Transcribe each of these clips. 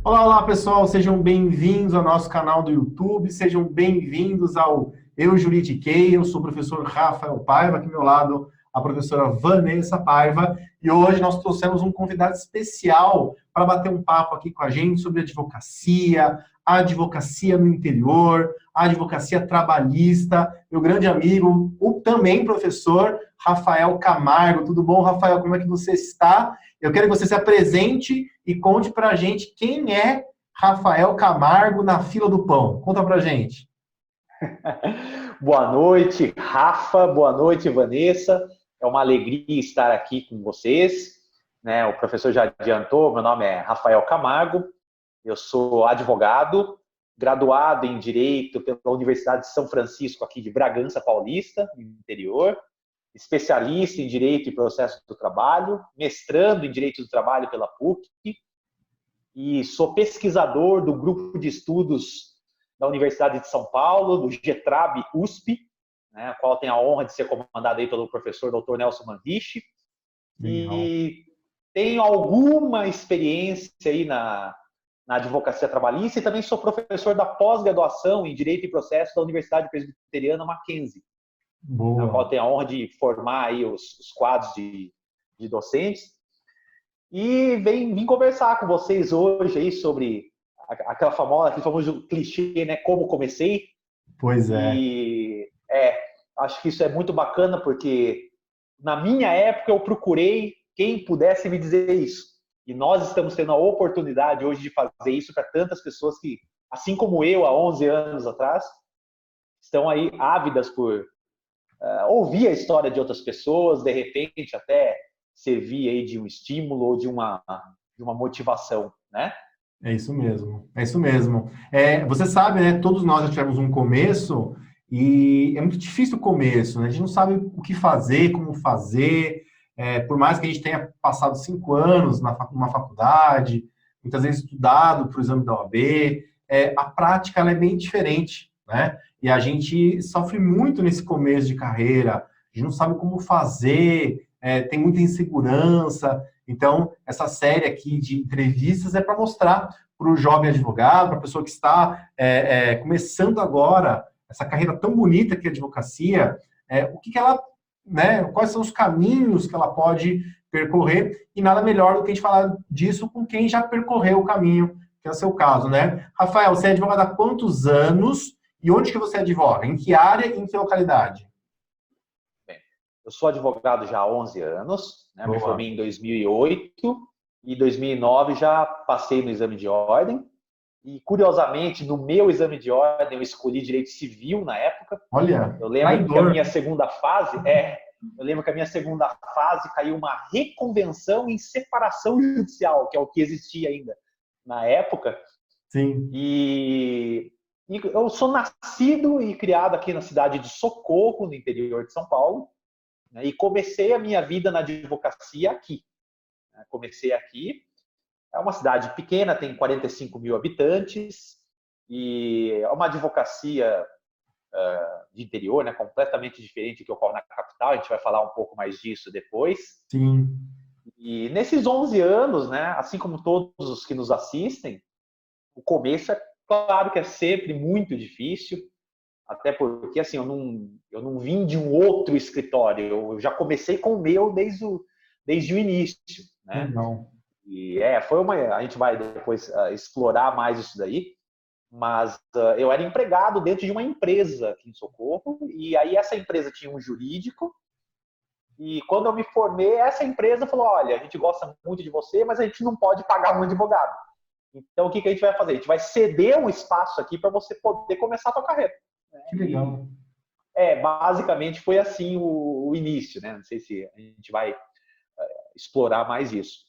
Olá, olá pessoal, sejam bem-vindos ao nosso canal do YouTube, sejam bem-vindos ao Eu Juridiquei. Eu sou o professor Rafael Paiva, aqui ao meu lado a professora Vanessa Paiva, e hoje nós trouxemos um convidado especial para bater um papo aqui com a gente sobre a advocacia no interior, a advocacia trabalhista, meu grande amigo, o também professor Rafael Camargo. Tudo bom, Rafael? Como é que você está? Eu quero que você se apresente e conte para a gente quem é Rafael Camargo na fila do pão. Conta para a gente. Boa noite, Rafa. Boa noite, Vanessa. É uma alegria estar aqui com vocês. O professor já adiantou, meu nome é Rafael Camargo. Eu sou advogado, graduado em Direito pela Universidade de São Francisco, aqui de Bragança Paulista, no interior. Especialista em Direito e Processo do Trabalho, mestrando em Direito do Trabalho pela PUC. E sou pesquisador do grupo de estudos da Universidade de São Paulo, do GETRAB USP, a qual tenho a honra de ser comandado aí pelo professor Dr. Nelson Manriche. Legal. E tenho alguma experiência aí na advocacia trabalhista e também sou professor da pós-graduação em Direito e Processo da Universidade Presbiteriana Mackenzie, na Boa. qual tenho a honra de formar aí os quadros de docentes. E vim conversar com vocês hoje aí sobre aquele famoso clichê, né? Como comecei. Pois é. E acho que isso é muito bacana, porque na minha época eu procurei quem pudesse me dizer isso. E nós estamos tendo a oportunidade hoje de fazer isso para tantas pessoas que, assim como eu, há 11 anos atrás, estão aí ávidas por ouvir a história de outras pessoas, de repente até servir aí de um estímulo ou de uma motivação, né? É isso mesmo, é isso mesmo. Você sabe, né? Todos nós já tivemos um começo e é muito difícil o começo, né? A gente não sabe o que fazer, como fazer. Por mais que a gente tenha passado 5 anos numa faculdade, muitas vezes estudado para o exame da OAB, a prática ela é bem diferente, né? E a gente sofre muito nesse começo de carreira. A gente não sabe como fazer, tem muita insegurança. Então, essa série aqui de entrevistas é para mostrar para o jovem advogado, para a pessoa que está começando agora essa carreira tão bonita que é a advocacia, o que ela, né, quais são os caminhos que ela pode percorrer, e nada melhor do que a gente falar disso com quem já percorreu o caminho, que é o seu caso, né? Rafael, você é advogado há quantos anos e onde que você advoga? Em que área e em que localidade? Bem, eu sou advogado já há 11 anos, né? Me Boa. formei em 2008 e em 2009 já passei no exame de ordem. E, curiosamente, no meu exame de ordem, eu escolhi direito civil na época. Olha, Eu lembro que a traidor. minha segunda fase caiu uma reconvenção em separação judicial, que é o que existia ainda na época. Sim. E eu sou nascido e criado aqui na cidade de Socorro, no interior de São Paulo, né, e comecei a minha vida na advocacia aqui. Comecei aqui. É uma cidade pequena, tem 45 mil habitantes, e é uma advocacia de interior, né, completamente diferente do que ocorre na capital. A gente vai falar um pouco mais disso depois. Sim. E nesses 11 anos, né, assim como todos os que nos assistem, o começo é claro que é sempre muito difícil, até porque assim, eu não vim de um outro escritório, eu já comecei com o meu desde o início, né? Legal. E a gente vai depois explorar mais isso daí, mas eu era empregado dentro de uma empresa aqui em Socorro, e aí essa empresa tinha um jurídico, e quando eu me formei, essa empresa falou: olha, a gente gosta muito de você, mas a gente não pode pagar um advogado. Então, o que a gente vai fazer? A gente vai ceder um espaço aqui para você poder começar a sua carreira. Que E, legal. basicamente foi assim o início, né? Não sei se a gente vai explorar mais isso.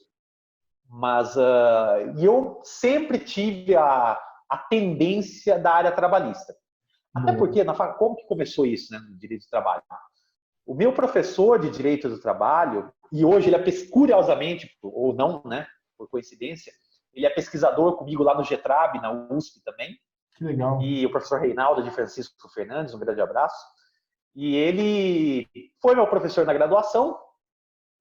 Mas eu sempre tive a tendência da área trabalhista. Até Boa. porque, como que começou isso, né, no direito do trabalho? O meu professor de direito do trabalho, e hoje ele é, curiosamente, ou não, né, por coincidência, ele é pesquisador comigo lá no GETRAB, na USP também, Que legal. e o professor Reinaldo de Francisco Fernandes, um grande abraço. E ele foi meu professor na graduação.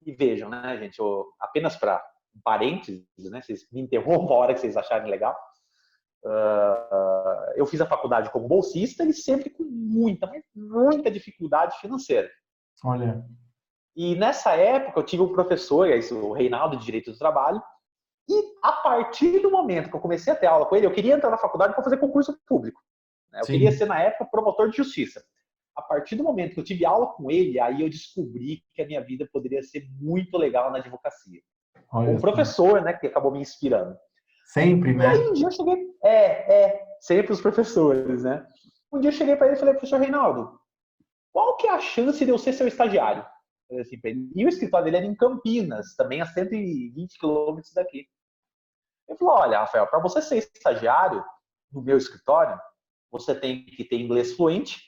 E vejam, né, gente, apenas para parênteses, né? Vocês me interrompam a hora que vocês acharem legal. Eu fiz a faculdade como bolsista e sempre com muita, mas muita dificuldade financeira. Olha. E nessa época eu tive um professor, o Reinaldo, de Direito do Trabalho, e a partir do momento que eu comecei a ter aula com ele, eu queria entrar na faculdade para fazer concurso público. Né? Eu queria ser, na época, promotor de justiça. A partir do momento que eu tive aula com ele, aí eu descobri que a minha vida poderia ser muito legal na advocacia. Um professor, né, que acabou me inspirando. Sempre, né? E aí um dia eu cheguei... sempre os professores, né? Um dia eu cheguei para ele e falei, professor Reinaldo, qual que é a chance de eu ser seu estagiário? Assim, e o escritório dele era em Campinas, também a 120 quilômetros daqui. Ele falou, olha, Rafael, para você ser estagiário no meu escritório, você tem que ter inglês fluente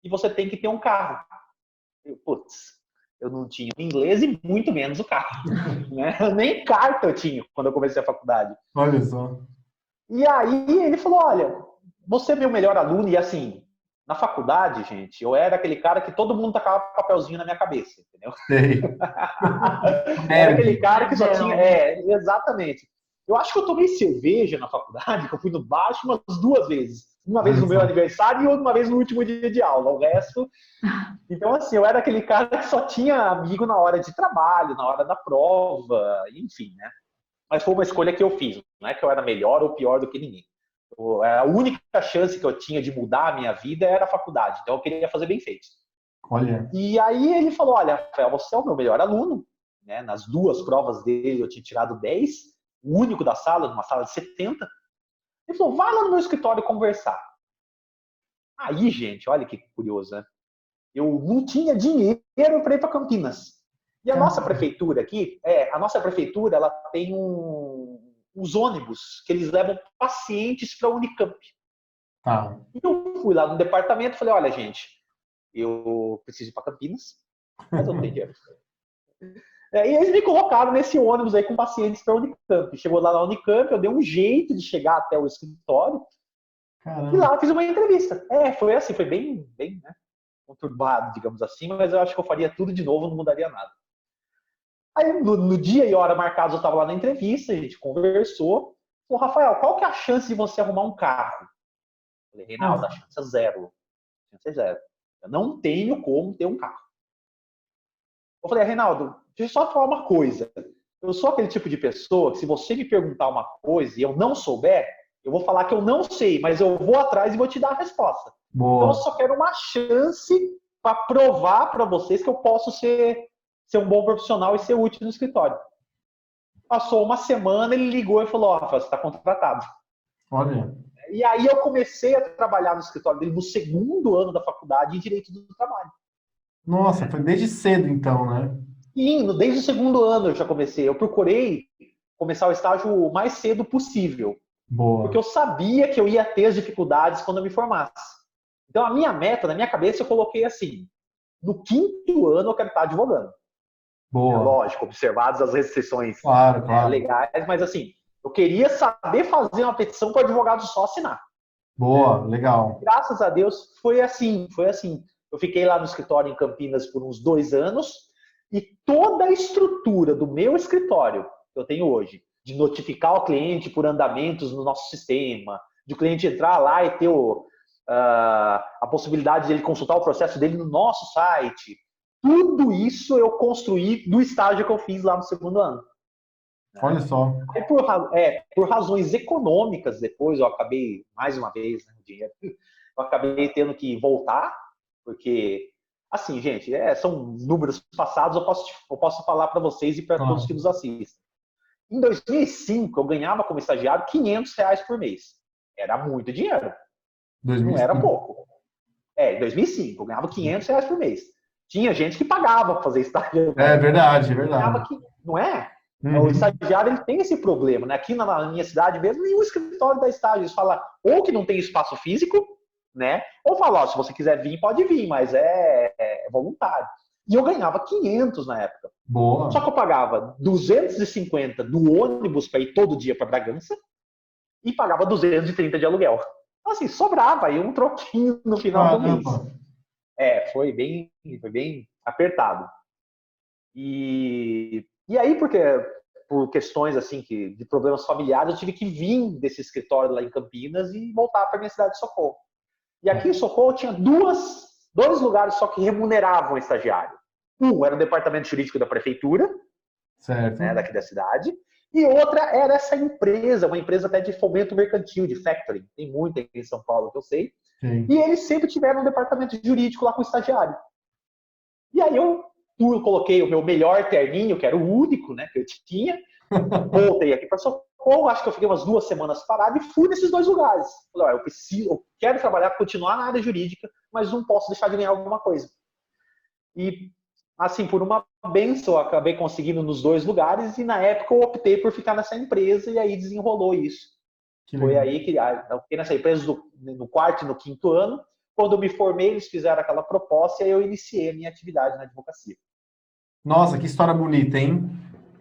e você tem que ter um carro. Eu não tinha inglês e muito menos o carro. Né? Nem carta eu tinha quando eu comecei a faculdade. Olha só. E aí ele falou, olha, você é meu melhor aluno, e assim, na faculdade, gente, eu era aquele cara que todo mundo tacava papelzinho na minha cabeça, entendeu? Sei. Era aquele cara que só tinha... exatamente. Eu acho que eu tomei cerveja na faculdade, que eu fui no baixo umas 2 vezes. Uma vez no meu aniversário e uma vez no último dia de aula. O resto... Então, assim, eu era aquele cara que só tinha amigo na hora de trabalho, na hora da prova, enfim, né? Mas foi uma escolha que eu fiz. Não é que eu era melhor ou pior do que ninguém. A única chance que eu tinha de mudar a minha vida era a faculdade. Então, eu queria fazer bem feito. Olha. E aí ele falou, olha, Rafael, você é o meu melhor aluno. Né? Nas 2 provas dele, eu tinha tirado 10. O único da sala, numa sala de 70. Ele falou, vai lá no meu escritório conversar. Aí, gente, olha que curioso, né? Eu não tinha dinheiro para ir para Campinas. E a nossa prefeitura aqui, ela tem uns ônibus que eles levam pacientes para a Unicamp. E eu fui lá no departamento e falei, olha, gente, eu preciso ir para Campinas, mas eu não tenho dinheiro. E eles me colocaram nesse ônibus aí com pacientes para a Unicamp. Chegou lá na Unicamp, eu dei um jeito de chegar até o escritório. Caramba. E lá eu fiz uma entrevista. Foi assim, foi bem, né, conturbado, digamos assim, mas eu acho que eu faria tudo de novo, não mudaria nada. Aí no dia e hora marcados eu estava lá na entrevista, a gente conversou. Falou, Rafael, qual que é a chance de você arrumar um carro? Eu falei, Reinaldo, a chance é zero. A chance é zero. Eu não tenho como ter um carro. Eu falei, Reinaldo, deixa eu só falar uma coisa. Eu sou aquele tipo de pessoa que se você me perguntar uma coisa e eu não souber, eu vou falar que eu não sei, mas eu vou atrás e vou te dar a resposta. Boa. Então eu só quero uma chance para provar para vocês que eu posso ser um bom profissional e ser útil no escritório. Passou uma semana, ele ligou e falou, Rafa, você está contratado. Olha. E aí eu comecei a trabalhar no escritório dele no 2º ano da faculdade em Direito do Trabalho. Nossa, foi desde cedo então, né? Sim, desde o 2º ano eu já comecei. Eu procurei começar o estágio o mais cedo possível. Boa. Porque eu sabia que eu ia ter as dificuldades quando eu me formasse. Então a minha meta, na minha cabeça, eu coloquei assim, no 5º ano eu quero estar advogando. Boa. Lógico, observadas as restrições legais, mas assim, eu queria saber fazer uma petição para o advogado só assinar. Boa, legal. Graças a Deus foi assim. Eu fiquei lá no escritório em Campinas por uns 2 anos e toda a estrutura do meu escritório que eu tenho hoje, de notificar o cliente por andamentos no nosso sistema, de o cliente entrar lá e ter a possibilidade de ele consultar o processo dele no nosso site, tudo isso eu construí do estágio que eu fiz lá no 2º ano. Olha só. Aí por razões econômicas, depois eu acabei, mais uma vez, né, o dinheiro, eu acabei tendo que voltar, porque, assim, gente, são números passados, eu posso falar para vocês e para todos que nos assistem. Em 2005, eu ganhava como estagiário R$500 por mês. Era muito dinheiro. 2005. Não era pouco. Em 2005, eu ganhava R$500 por mês. Tinha gente que pagava para fazer estágio. É verdade, é verdade. Não é? Uhum. O estagiário ele tem esse problema, né? Aqui na minha cidade mesmo, nenhum escritório dá estágio. Eles falam ou que não tem espaço físico, né? Ou falam, se você quiser vir, pode vir, mas é voluntário. E eu ganhava 500 na época. Boa. Só que eu pagava 250 do ônibus para ir todo dia para Bragança e pagava 230 de aluguel. Então, assim, sobrava aí um troquinho no final do mês. Foi bem apertado. E aí, porque por questões assim de problemas familiares, eu tive que vir desse escritório lá em Campinas e voltar para minha cidade de Socorro. E aqui em Socorro tinha dois lugares só que remuneravam o estagiário. Um era o departamento jurídico da prefeitura, Certo. né, daqui da cidade, e outra era essa empresa, uma empresa até de fomento mercantil, de factoring. Tem muita aqui em São Paulo que eu sei. Sim. E eles sempre tiveram um departamento jurídico lá com o estagiário. E aí eu coloquei o meu melhor terninho, que era o único, né, que eu tinha, voltei aqui para Socorro, acho que eu fiquei umas 2 semanas parado e fui nesses 2 lugares. Falei, eu quero trabalhar, continuar na área jurídica, mas não posso deixar de ganhar alguma coisa. E, assim, por uma bênção, eu acabei conseguindo nos 2 lugares e na época eu optei por ficar nessa empresa e aí desenrolou isso. Foi aí que eu fiquei nessa empresa no 4º e no 5º ano. Quando eu me formei, eles fizeram aquela proposta e aí eu iniciei a minha atividade na advocacia. Nossa, que história bonita, hein?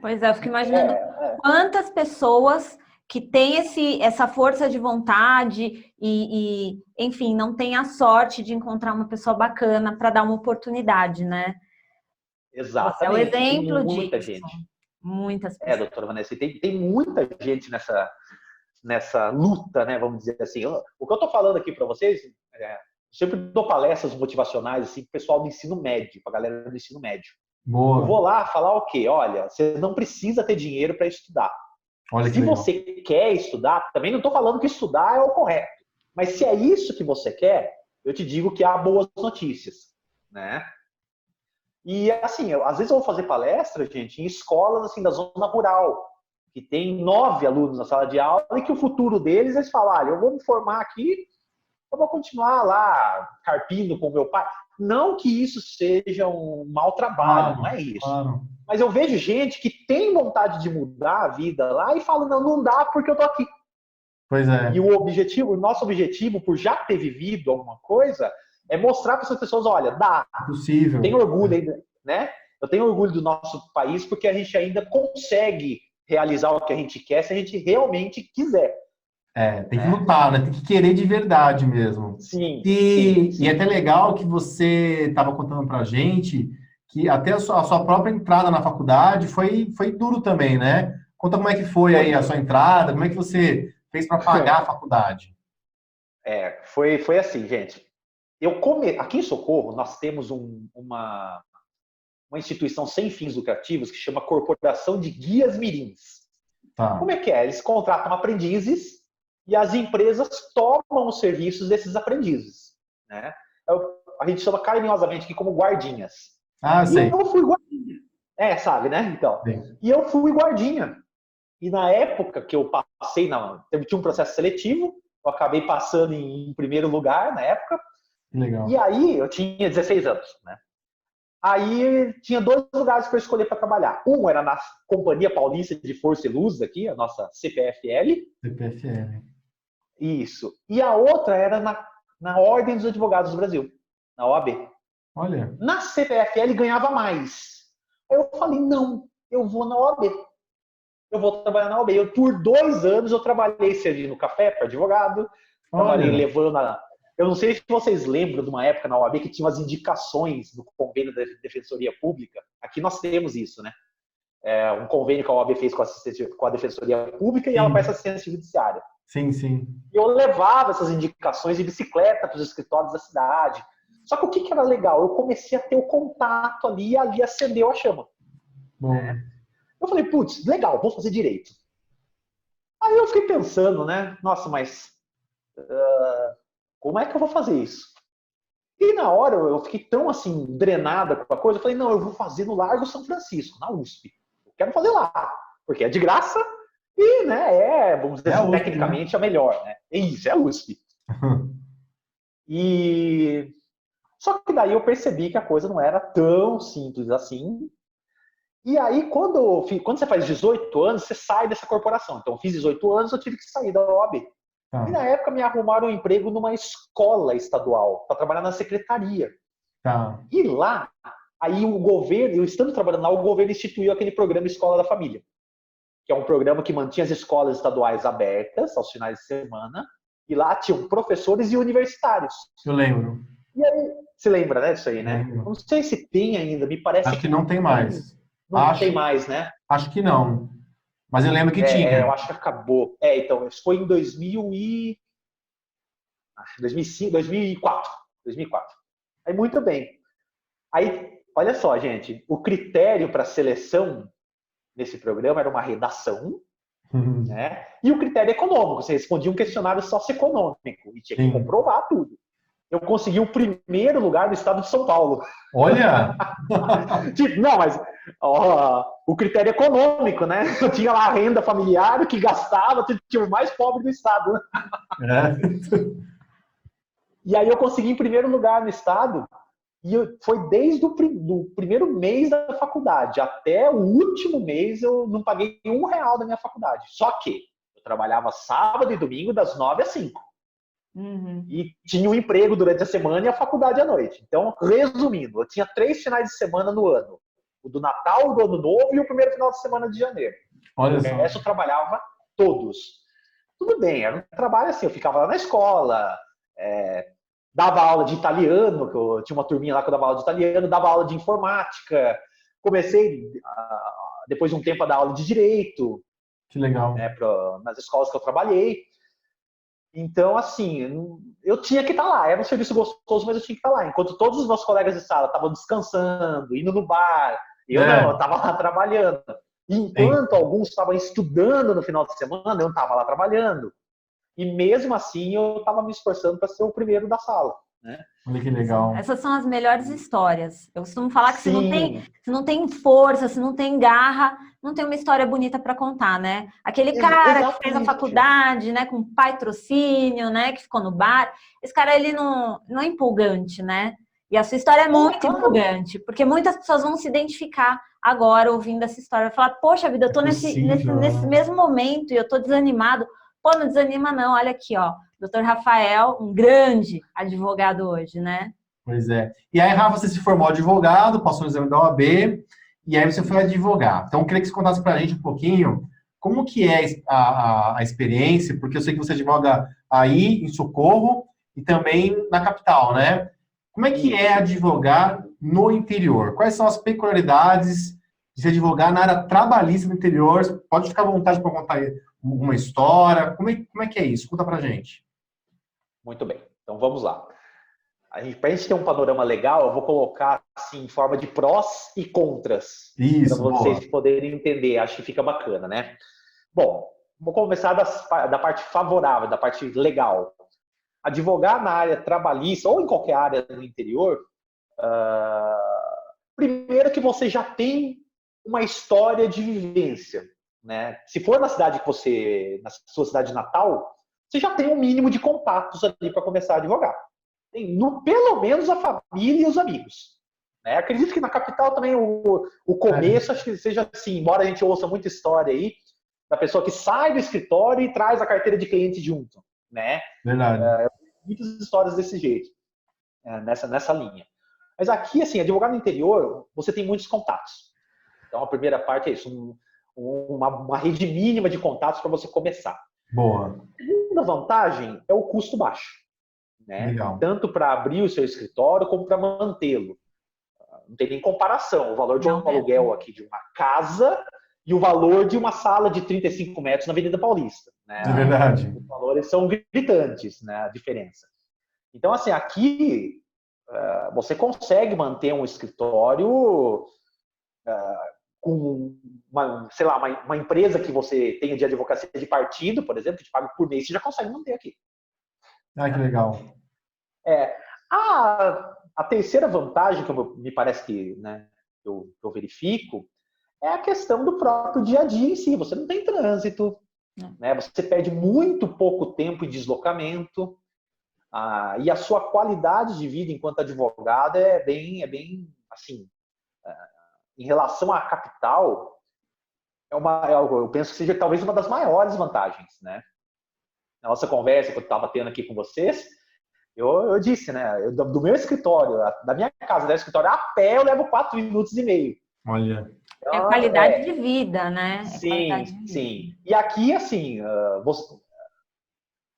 Pois é, eu fico imaginando quantas pessoas que têm essa força de vontade e, enfim, não têm a sorte de encontrar uma pessoa bacana para dar uma oportunidade, né? Exatamente. Você é o exemplo tem muita disso. Gente. Muitas pessoas. Doutora Vanessa, tem muita gente nessa luta, né? Vamos dizer assim. O que eu estou falando aqui para vocês, sempre dou palestras motivacionais assim, para o pessoal do ensino médio, para a galera do ensino médio. Boa. Eu vou lá falar o quê? Olha, você não precisa ter dinheiro para estudar. Olha se você quer estudar, também não estou falando que estudar é o correto, mas se é isso que você quer, eu te digo que há boas notícias, né? E assim, às vezes eu vou fazer palestra, gente, em escolas assim da zona rural, que tem 9 alunos na sala de aula e que o futuro deles, eles falam, olha, eu vou me formar aqui, eu vou continuar lá carpindo com meu pai. Não que isso seja um mau trabalho, não é isso. Claro. Mas eu vejo gente que tem vontade de mudar a vida lá e fala, não dá porque eu tô aqui. Pois é. E o nosso objetivo, por já ter vivido alguma coisa, é mostrar para essas pessoas, olha, dá. É possível. Eu tenho orgulho ainda, né? Eu tenho orgulho do nosso país porque a gente ainda consegue realizar o que a gente quer se a gente realmente quiser. Tem que lutar, né? Tem que querer de verdade mesmo. Sim. E é até legal que você estava contando pra gente que até a sua própria entrada na faculdade foi duro também, né? Conta como é que foi aí a sua entrada, como é que você fez para pagar a faculdade. Foi assim, gente. Aqui em Socorro, nós temos uma instituição sem fins lucrativos que chama Corporação de Guias Mirins. Tá. Como é que é? Eles contratam aprendizes e as empresas tomam os serviços desses aprendizes, né? A gente chama carinhosamente aqui como guardinhas. Sei. E eu fui guardinha. Sabe, né? Então. Sim. E eu fui guardinha. E na época que eu passei, tinha um processo seletivo, eu acabei passando em primeiro lugar na época. Legal. E aí eu tinha 16 anos, né? Aí tinha 2 lugares para escolher para trabalhar. Um era na Companhia Paulista de Força e Luz, aqui, a nossa CPFL. CPFL. Isso. E a outra era na Ordem dos Advogados do Brasil, na OAB. Olha. Na CPFL ganhava mais. Aí eu falei, não, eu vou na OAB. Eu vou trabalhar na OAB. Por 2 anos eu trabalhei servindo café para advogado, trabalhei levando Eu não sei se vocês lembram de uma época na OAB que tinha as indicações no convênio da Defensoria Pública. Aqui nós temos isso, né? Um convênio que a OAB fez com a Defensoria Pública e ela faz assistência judiciária. Sim, sim. E eu levava essas indicações de bicicleta para os escritórios da cidade. Só que o que era legal? Eu comecei a ter o contato ali e ali acendeu a chama. Bom. Eu falei, putz, legal, vou fazer direito. Aí eu fiquei pensando, né? Nossa, mas como é que eu vou fazer isso? E na hora eu fiquei tão assim, drenada com a coisa, eu falei, não, eu vou fazer no Largo São Francisco, na USP. Eu quero fazer lá, porque é de graça e, né, vamos dizer assim, tecnicamente a melhor, né? Isso, é a USP. E só que daí eu percebi que a coisa não era tão simples assim. E aí, quando você faz 18 anos, você sai dessa corporação. Então, eu fiz 18 anos, eu tive que sair da OAB. E na época me arrumaram um emprego numa escola estadual, para trabalhar na secretaria. E lá, aí o governo, eu estando trabalhando lá, o governo instituiu aquele programa Escola da Família, que é um programa que mantinha as escolas estaduais abertas aos finais de semana, e lá tinham professores e universitários. Eu lembro. E aí, você lembra, né, disso aí, né? Não sei se tem ainda, me parece que não tem mais. Não tem mais, né? Acho que não. Mas eu lembro que tinha. Eu acho que acabou. Então, isso foi em 2005, 2004. 2004. Aí, muito bem. Aí, olha só, gente, o critério para seleção nesse programa era uma redação, né? E o critério econômico, você respondia um questionário socioeconômico e tinha que Sim. comprovar tudo. Eu consegui o primeiro lugar no estado de São Paulo. Olha! Não, mas o critério econômico, né? Eu tinha lá a renda familiar, que gastava, tinha o mais pobre do estado. E aí eu consegui em primeiro lugar no estado, e foi desde o do primeiro mês da faculdade até o último mês eu não paguei R$1 da minha faculdade. Só que eu trabalhava sábado e domingo das 9 às 5. E tinha um emprego durante a semana e a faculdade à noite. Então, resumindo, eu tinha 3 finais de semana no ano. O do Natal, o do Ano Novo e o primeiro final de semana de janeiro. Olha só. O resto eu trabalhava todos. Tudo bem, era um trabalho assim, eu ficava lá na escola, dava aula de italiano, que eu tinha uma turminha lá que eu dava aula de italiano, dava aula de informática, comecei, depois de um tempo, a dar aula de direito. Que legal. Nas escolas que eu trabalhei. Então, assim, eu tinha que estar lá. Era um serviço gostoso, mas eu tinha que estar lá. Enquanto todos os meus colegas de sala estavam descansando, indo no bar, eu estava lá trabalhando. Enquanto alguns estavam estudando no final de semana, eu estava lá trabalhando. E mesmo assim, eu estava me esforçando para ser o primeiro da sala. Né? Olha que legal. Essas são as melhores histórias. Eu costumo falar que se não tem força, se não tem garra, não tem uma história bonita para contar, né? Aquele cara que fez a faculdade, né, com patrocínio, né, que ficou no bar, esse cara, ele não é empolgante, né? E a sua história é muito empolgante, porque muitas pessoas vão se identificar agora ouvindo essa história. Vai falar, poxa vida, eu tô nesse mesmo momento e eu tô desanimado. Pô, não desanima não, olha aqui, ó. Dr. Rafael, um grande advogado hoje, né? Pois é. E aí, Rafa, você se formou advogado, passou no exame da OAB, e aí você foi advogar. Então, eu queria que você contasse pra gente um pouquinho como que é a experiência, porque eu sei que você advoga aí em Socorro e também na capital, né? Como é que é advogar no interior? Quais são as peculiaridades de se advogar na área trabalhista no interior? Pode ficar à vontade para contar aí uma história. Como é que é isso? Conta pra gente. Muito bem. Então, vamos lá. Para a gente ter um panorama legal, eu vou colocar assim, em forma de prós e contras. Para vocês poderem entender. Acho que fica bacana, né? Bom, vou começar da parte favorável, da parte legal. Advogar na área trabalhista ou em qualquer área do interior, primeiro que você já tem uma história de vivência, né? Se for na cidade na sua cidade natal, você já tem um mínimo de contatos ali para começar a advogar. Tem pelo menos a família e os amigos. Né? Acredito que na capital também o começo, acho que seja assim, embora a gente ouça muita história aí, da pessoa que sai do escritório e traz a carteira de cliente junto. Né? Verdade. Muitas histórias desse jeito, nessa linha. Mas aqui, assim, advogado no interior, você tem muitos contatos. Então, a primeira parte é isso, uma rede mínima de contatos para você começar. Boa. A segunda vantagem é o custo baixo. Né? Tanto para abrir o seu escritório, como para mantê-lo. Não tem nem comparação. O valor de um aluguel aqui de uma casa e o valor de uma sala de 35 metros na Avenida Paulista. Né? É verdade. Os valores são gritantes, né? A diferença. Então, assim, aqui você consegue manter um escritório com uma empresa que você tenha de advocacia de partido, por exemplo, que te paga por mês, você já consegue manter aqui. Ah, que legal. A terceira vantagem que me parece que, né, eu verifico é a questão do próprio dia a dia em si. Você não tem trânsito, né? Você perde muito pouco tempo em deslocamento. E a sua qualidade de vida enquanto advogado é bem assim, em relação à capital, eu penso que seja talvez uma das maiores vantagens, né? Na nossa conversa que eu estava tendo aqui com vocês, eu disse, né? Do meu escritório, da minha casa, do escritório, a pé eu levo 4 minutos e meio. Olha. Então, é qualidade de vida, né? Sim. E aqui, assim,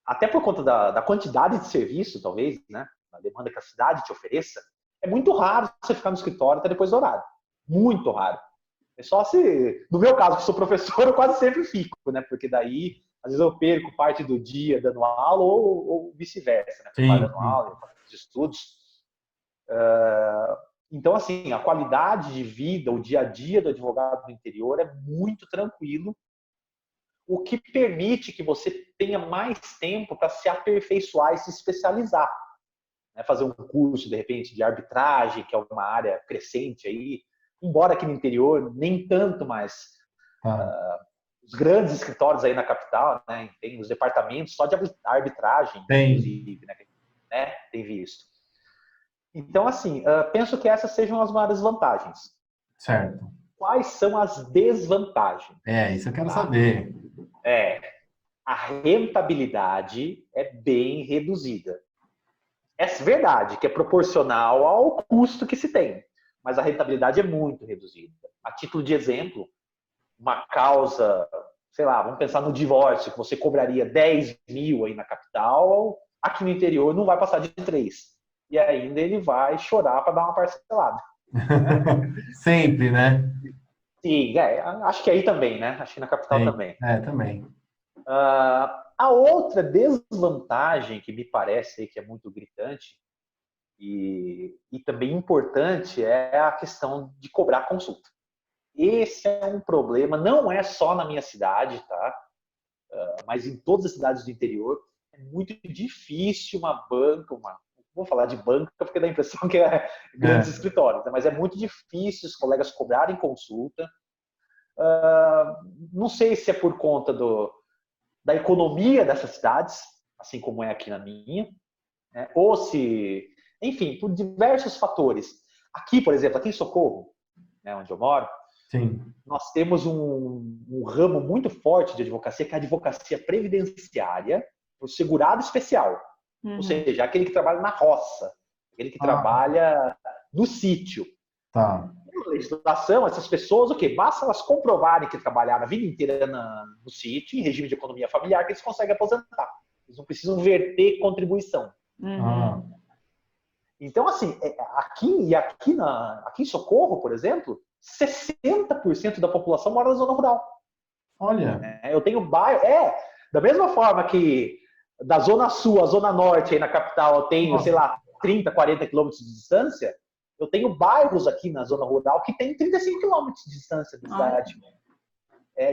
até por conta da quantidade de serviço, talvez, né? A demanda que a cidade te ofereça, é muito raro você ficar no escritório até depois do horário. Muito raro. Só se, no meu caso, que sou professor, eu quase sempre fico, né? Porque daí, às vezes eu perco parte do dia dando aula ou vice-versa, né? Preparando aula, de estudos. Então, assim, a qualidade de vida, o dia a dia do advogado do interior é muito tranquilo, o que permite que você tenha mais tempo para se aperfeiçoar e se especializar. Né? Fazer um curso, de repente, de arbitragem, que é uma área crescente aí, embora aqui no interior, nem tanto, mas os grandes escritórios aí na capital, né? Tem os departamentos só de arbitragem, inclusive, né? Tem visto. Então, assim, penso que essas sejam as maiores vantagens. Certo. Quais são as desvantagens? Isso eu quero saber. A rentabilidade é bem reduzida. É verdade que é proporcional ao custo que se tem, mas a rentabilidade é muito reduzida. A título de exemplo, uma causa, sei lá, vamos pensar no divórcio, que você cobraria 10 mil aí na capital, aqui no interior não vai passar de 3. E ainda ele vai chorar para dar uma parcelada. Sempre, né? Sim, acho que aí também, né? Acho que na capital também. Também. A outra desvantagem que me parece aí que é muito gritante e também importante é a questão de cobrar consulta. Esse é um problema, não é só na minha cidade, tá? Mas em todas as cidades do interior é muito difícil uma banca, vou falar de banca porque dá a impressão que é grandes escritórios, né? Mas é muito difícil os colegas cobrarem consulta. Não sei se é por conta da economia dessas cidades, assim como é aqui na minha, né? Ou se, enfim, por diversos fatores. Aqui, por exemplo, aqui em Socorro, né, onde eu moro, Sim. nós temos um ramo muito forte de advocacia, que é a advocacia previdenciária por segurado especial. Ou seja, aquele que trabalha na roça, aquele que trabalha no sítio. Tá. Na legislação, essas pessoas, o quê? Basta elas comprovarem que trabalharam a vida inteira no sítio, em regime de economia familiar, que eles conseguem aposentar. Eles não precisam verter contribuição. Então, assim, aqui em Socorro, por exemplo, 60% da população mora na zona rural. Olha. Eu tenho bairro... da mesma forma que da zona sul à zona norte, aí na capital, eu tenho, sei lá, 30, 40 quilômetros de distância, eu tenho bairros aqui na zona rural que tem 35 quilômetros de distância da cidade.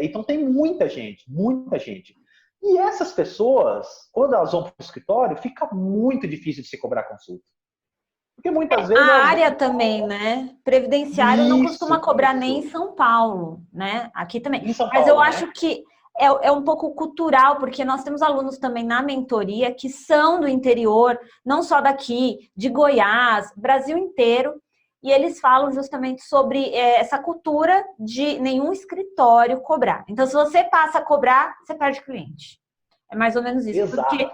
Então tem muita gente, muita gente. E essas pessoas, quando elas vão para o escritório, fica muito difícil de se cobrar consulta. Porque muitas vezes... A área também, né? Previdenciário não costuma cobrar nem em São Paulo, né? Aqui também. Mas eu acho que é um pouco cultural, porque nós temos alunos também na mentoria que são do interior, não só daqui, de Goiás, Brasil inteiro, e eles falam justamente sobre essa cultura de nenhum escritório cobrar. Então, se você passa a cobrar, você perde cliente. É mais ou menos isso. Exato. Porque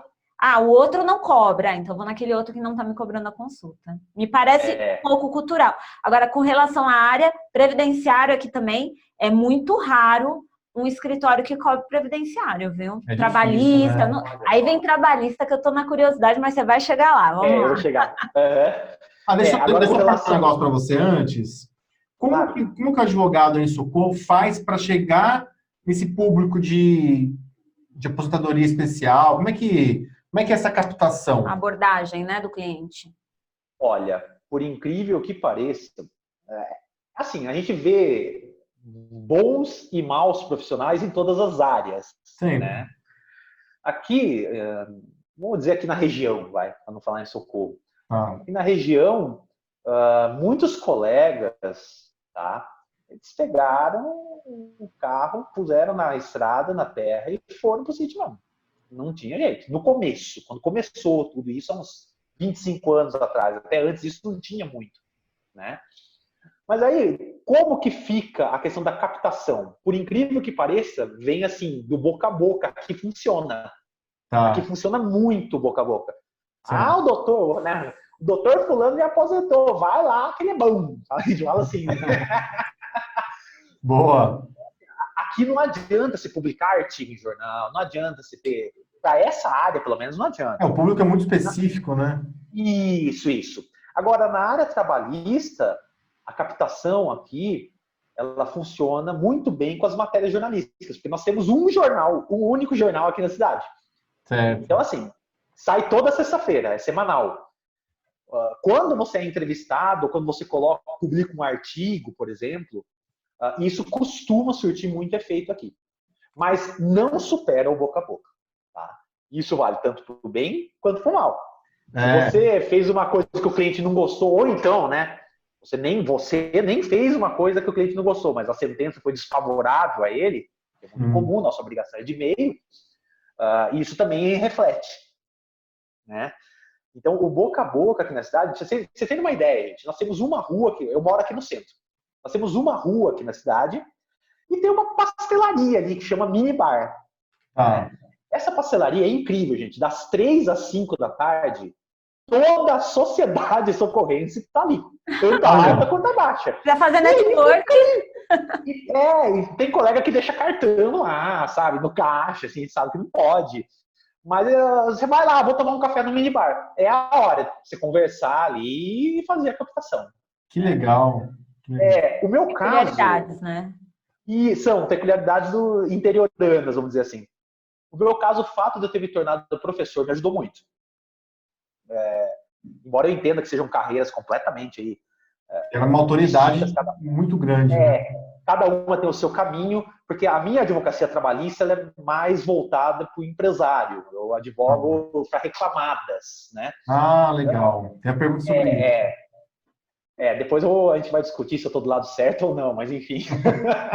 o outro não cobra, então vou naquele outro que não está me cobrando a consulta. Me parece um pouco cultural. Agora, com relação à área, previdenciário aqui também, é muito raro um escritório que cobre previdenciário, viu? Trabalhista. Difícil, né? Aí vem trabalhista, que eu tô na curiosidade, mas você vai chegar lá. Vamos lá. Eu vou chegar. Deixa eu falar um negócio para você antes. Como que o advogado em Socorro faz para chegar nesse público de aposentadoria especial? Como é que é essa captação? A abordagem, né, do cliente. Olha, por incrível que pareça, assim, a gente vê bons e maus profissionais em todas as áreas. Sim. Né? Aqui, vamos dizer aqui na região, para não falar em Socorro. Aqui na região, muitos colegas, tá? Eles pegaram o carro, puseram na estrada, na terra e foram para o sítio, não tinha jeito. No começo, quando começou tudo isso, há uns 25 anos atrás, até antes disso não tinha muito, né? Mas aí, como que fica a questão da captação? Por incrível que pareça, vem assim, do boca a boca, que funciona. Que funciona muito boca a boca. Sim. O doutor, né? O doutor fulano me aposentou, vai lá que ele é bom. A gente fala assim. Boa. Aqui não adianta se publicar artigo em jornal, não adianta se ter... Para essa área, pelo menos, não adianta. O público é muito específico, né? Isso. Agora, na área trabalhista, a captação aqui ela funciona muito bem com as matérias jornalísticas, porque nós temos um jornal, um único jornal aqui na cidade. Certo. Então, assim, sai toda sexta-feira, é semanal. Quando você é entrevistado, quando você publica um artigo, por exemplo, isso costuma surtir muito efeito aqui. Mas não supera o boca a boca. Tá? Isso vale tanto para o bem quanto para o mal. Se você fez uma coisa que o cliente não gostou, ou então, né, você nem fez uma coisa que o cliente não gostou, mas a sentença foi desfavorável a ele, que é muito comum, nossa obrigação é de e-mail, isso também reflete. Né? Então, o boca a boca aqui na cidade, você tem uma ideia, gente, nós temos uma rua, eu moro aqui no centro, nós temos uma rua aqui na cidade e tem uma pastelaria ali que chama Mini Bar. Né? Essa pastelaria é incrível, gente, das 3 às 5 da tarde, toda a sociedade socorrense está ali, tanto a alta quanto a baixa. Já fazendo network. E tem colega que deixa cartão lá, sabe, no caixa, assim, sabe que não pode. Mas você vai lá, vou tomar um café no minibar. É a hora de você conversar ali e fazer a captação. Que legal. O meu caso... Peculiaridades, né? E são peculiaridades interioranas, vamos dizer assim. O meu caso, o fato de eu ter me tornado professor me ajudou muito. Embora eu entenda que sejam carreiras completamente aí... É uma autoridade muito grande. Né? Cada uma tem o seu caminho, porque a minha advocacia trabalhista ela é mais voltada para o empresário. Eu advogo para reclamadas, né? Legal. Tem a pergunta sobre isso. Depois a gente vai discutir se eu estou do lado certo ou não, mas enfim.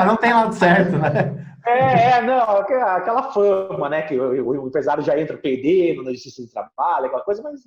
Não tem lado certo, né? Não, aquela fama, né? Que o empresário já entra perdendo na justiça do trabalho, aquela coisa, mas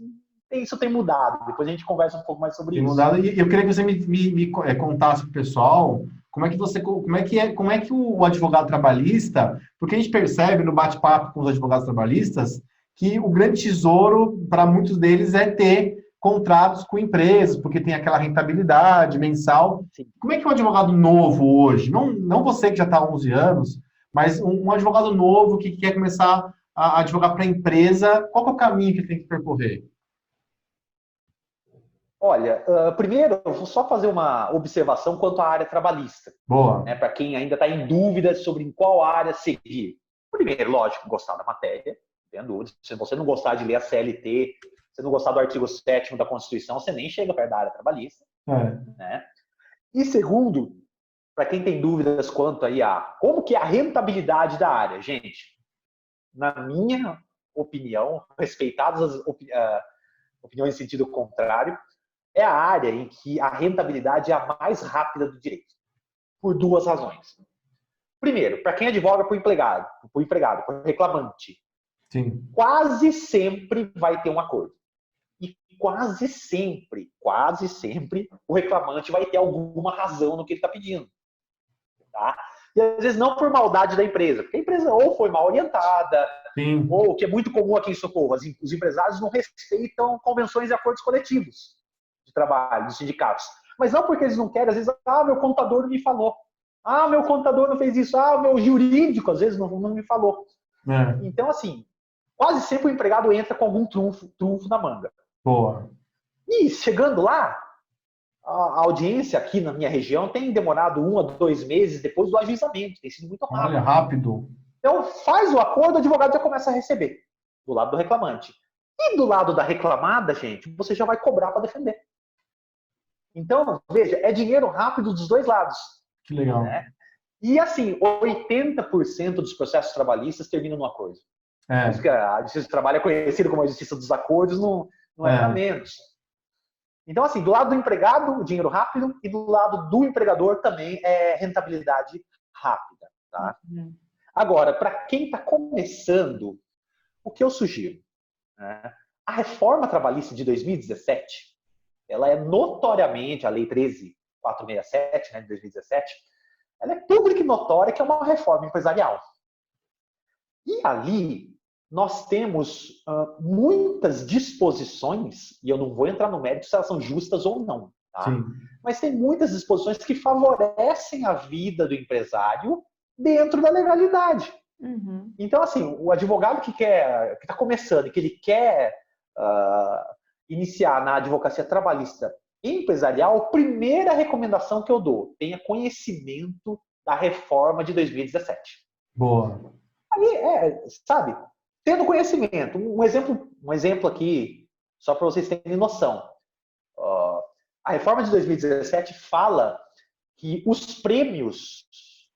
isso tem mudado. Depois a gente conversa um pouco mais sobre isso. Tem mudado, e eu queria que você me contasse para o pessoal como é que o advogado trabalhista, porque a gente percebe no bate-papo com os advogados trabalhistas que o grande tesouro para muitos deles é ter contratos com empresas, porque tem aquela rentabilidade mensal. Sim. Como é que um advogado novo hoje, não você que já está há 11 anos, mas um advogado novo que quer começar a advogar para a empresa, qual que é o caminho que ele tem que percorrer? Olha, primeiro, eu vou só fazer uma observação quanto à área trabalhista. Boa. Né, para quem ainda está em dúvida sobre em qual área seguir. Primeiro, lógico, gostar da matéria, não tem dúvida. Se você não gostar de ler a CLT, se você não gostar do artigo 7º da Constituição, você nem chega perto da área trabalhista. Né? E segundo, para quem tem dúvidas quanto aí a como que é a rentabilidade da área, gente, na minha opinião, respeitadas as opiniões em sentido contrário, é a área em que a rentabilidade é a mais rápida do direito. Por 2 razões. Primeiro, para quem advoga por empregado, por reclamante, sim, quase sempre vai ter um acordo. E quase sempre, o reclamante vai ter alguma razão no que ele está pedindo. Tá? E às vezes não por maldade da empresa, porque a empresa ou foi mal orientada, sim, ou, que é muito comum aqui em Socorro, os empresários não respeitam convenções e acordos coletivos de trabalho, dos sindicatos. Mas não porque eles não querem, às vezes, meu contador não me falou. Meu contador não fez isso. Meu jurídico, às vezes, não me falou. Então, assim, quase sempre o empregado entra com algum trunfo na manga. Boa. E, chegando lá, a audiência aqui na minha região tem demorado 1 a 2 meses depois do ajuizamento. Tem sido muito rápido. Olha, rápido. Então, faz o acordo, o advogado já começa a receber. Do lado do reclamante. E do lado da reclamada, gente, você já vai cobrar para defender. Então, veja, é dinheiro rápido dos 2 lados. Que legal. Né? E assim, 80% dos processos trabalhistas terminam no acordo. Por isso que a justiça do trabalho é conhecida como a justiça dos acordos, não é para menos. Então, assim, do lado do empregado, o dinheiro rápido, e do lado do empregador também é rentabilidade rápida. Tá? Agora, para quem está começando, o que eu sugiro? Né? A reforma trabalhista de 2017, ela é notoriamente, a Lei 13.467, né, de 2017, ela é pública e notória que é uma reforma empresarial. E ali nós temos muitas disposições, e eu não vou entrar no mérito se elas são justas ou não, tá? Mas tem muitas disposições que favorecem a vida do empresário dentro da legalidade. Então, assim, o advogado que está começando e que ele quer iniciar na advocacia trabalhista empresarial, a primeira recomendação que eu dou, tenha conhecimento da reforma de 2017. Boa. Aí, sabe, tendo conhecimento, um exemplo aqui, só para vocês terem noção. A reforma de 2017 fala que os prêmios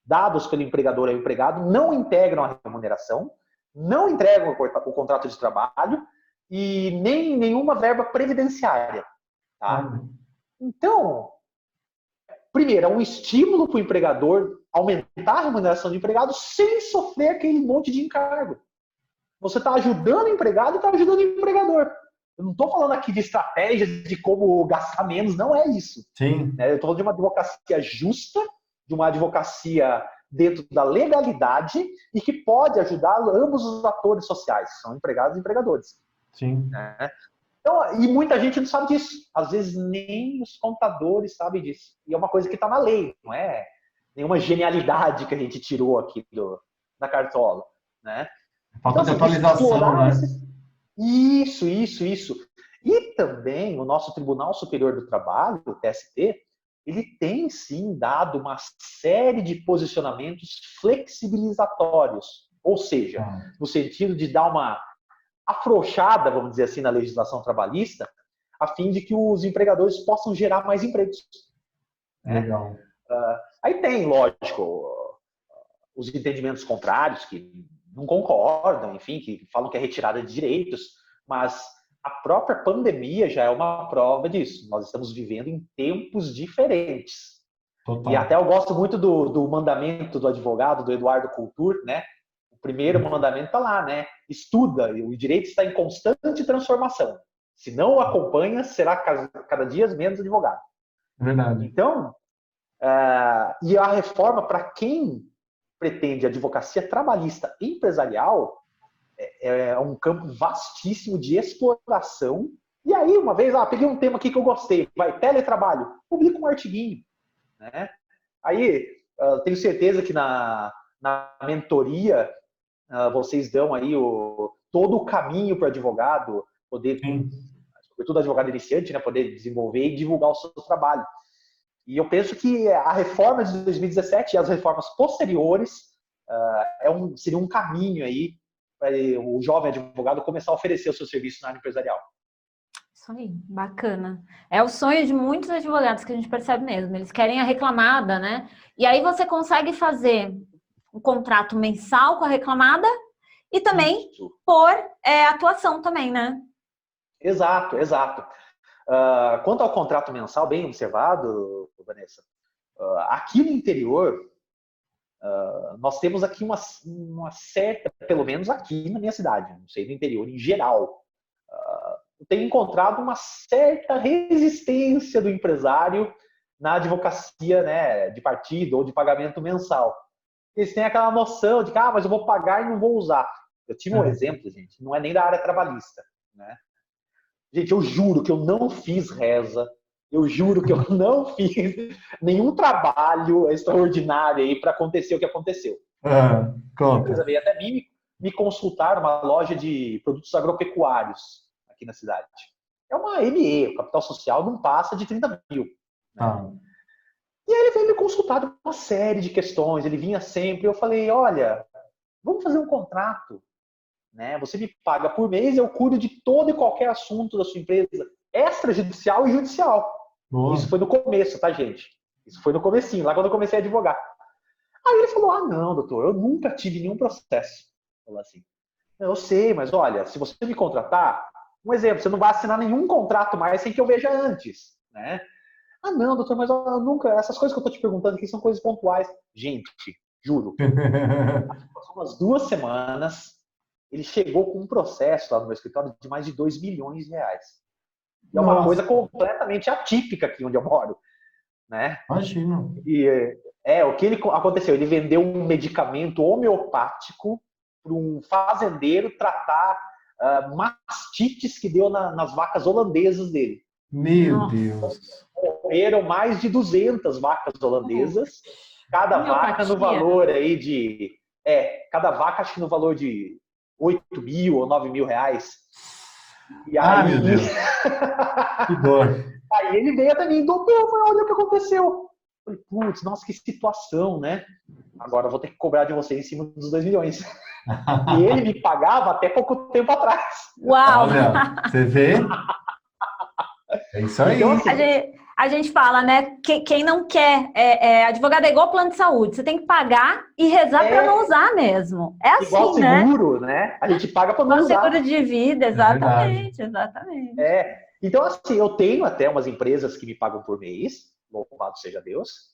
dados pelo empregador ao empregado não integram a remuneração, não entregam o contrato de trabalho e nem nenhuma verba previdenciária. Tá? Então, primeiro, é um estímulo para o empregador aumentar a remuneração do empregado sem sofrer aquele monte de encargo. Você está ajudando o empregado e está ajudando o empregador. Eu não estou falando aqui de estratégias de como gastar menos, não é isso. Sim. Eu estou falando de uma advocacia justa, de uma advocacia dentro da legalidade e que pode ajudar ambos os atores sociais, que são empregados e empregadores. Sim. Então, e muita gente não sabe disso. Às vezes nem os contadores sabem disso. E é uma coisa que está na lei, não é nenhuma genialidade que a gente tirou aqui da cartola. Né? Falta de atualização, né? Isso. E também o nosso Tribunal Superior do Trabalho, o TST, ele tem sim dado uma série de posicionamentos flexibilizatórios. Ou seja, no sentido de dar uma afrouxada, vamos dizer assim, na legislação trabalhista, a fim de que os empregadores possam gerar mais empregos. Legal. Aí tem, lógico, os entendimentos contrários que não concordam, enfim, que falam que é retirada de direitos, mas a própria pandemia já é uma prova disso. Nós estamos vivendo em tempos diferentes. Total. E até eu gosto muito do mandamento do advogado, do Eduardo Couture, né? O primeiro mandamento está lá, né? Estuda, o direito está em constante transformação. Se não o acompanha, será cada dia menos advogado. Verdade. Então, e a reforma, para quem pretende advocacia trabalhista empresarial, é um campo vastíssimo de exploração. E aí, uma vez, peguei um tema aqui que eu gostei, teletrabalho, publica um artiguinho. Né? Aí, tenho certeza que na mentoria, vocês dão aí todo o caminho para o advogado poder, sobretudo advogado iniciante, né, poder desenvolver e divulgar o seu trabalho. E eu penso que a reforma de 2017 e as reformas posteriores seria um caminho aí para o jovem advogado começar a oferecer o seu serviço na área empresarial. Isso aí, bacana. É o sonho de muitos advogados que a gente percebe mesmo. Eles querem a reclamada, né? E aí você consegue fazer um contrato mensal com a reclamada e também por atuação também, né? Exato. Quanto ao contrato mensal, bem observado, Vanessa, aqui no interior, nós temos aqui uma certa, pelo menos aqui na minha cidade, não sei, no interior em geral, eu tenho encontrado uma certa resistência do empresário na advocacia, né, de partido ou de pagamento mensal. Eles têm aquela noção de que, mas eu vou pagar e não vou usar. Eu tive um exemplo, gente, não é nem da área trabalhista, né? Gente, eu juro que eu não fiz reza, eu juro que eu não fiz nenhum trabalho extraordinário aí para acontecer o que aconteceu. A empresa veio até mim me consultar uma loja de produtos agropecuários aqui na cidade. É uma ME, o capital social não passa de 30 mil. Né? E aí ele veio me consultar de uma série de questões, ele vinha sempre, eu falei, olha, vamos fazer um contrato. Né? Você me paga por mês, eu cuido de todo e qualquer assunto da sua empresa, extrajudicial e judicial. Boa. Isso foi no começo, tá, gente? Isso foi no comecinho, lá quando eu comecei a advogar. Aí ele falou, não, doutor, eu nunca tive nenhum processo. Falou assim, eu sei, mas olha, se você me contratar, um exemplo, você não vai assinar nenhum contrato mais sem que eu veja antes, né? Não, doutor, mas eu nunca, essas coisas que eu tô te perguntando aqui são coisas pontuais. Gente, juro, passou umas 2 semanas, ele chegou com um processo lá no meu escritório de mais de 2 milhões de reais. E é uma coisa completamente atípica aqui onde eu moro. Né? Imagina. E o que aconteceu? Ele vendeu um medicamento homeopático para um fazendeiro tratar mastites que deu nas vacas holandesas dele. Meu Deus. Morreram mais de 200 vacas holandesas. Cada vaca no valor aí de... cada vaca acho que no valor de 8 mil ou 9 mil reais. E aí... meu Deus. Que dor. Aí ele veio até mim, doutor, olha o que aconteceu. Eu falei, putz, nossa, que situação, né? Agora eu vou ter que cobrar de você em cima dos 2 milhões. E ele me pagava até pouco tempo atrás. Uau! Olha, você vê? É isso aí. Então, assim, A gente fala, né? Quem não quer, advogado é igual plano de saúde. Você tem que pagar e rezar para não usar mesmo. É assim, igual seguro, né? A gente paga para não usar. Seguro de vida, exatamente, exatamente. Então, assim, eu tenho até umas empresas que me pagam por mês, louvado seja Deus.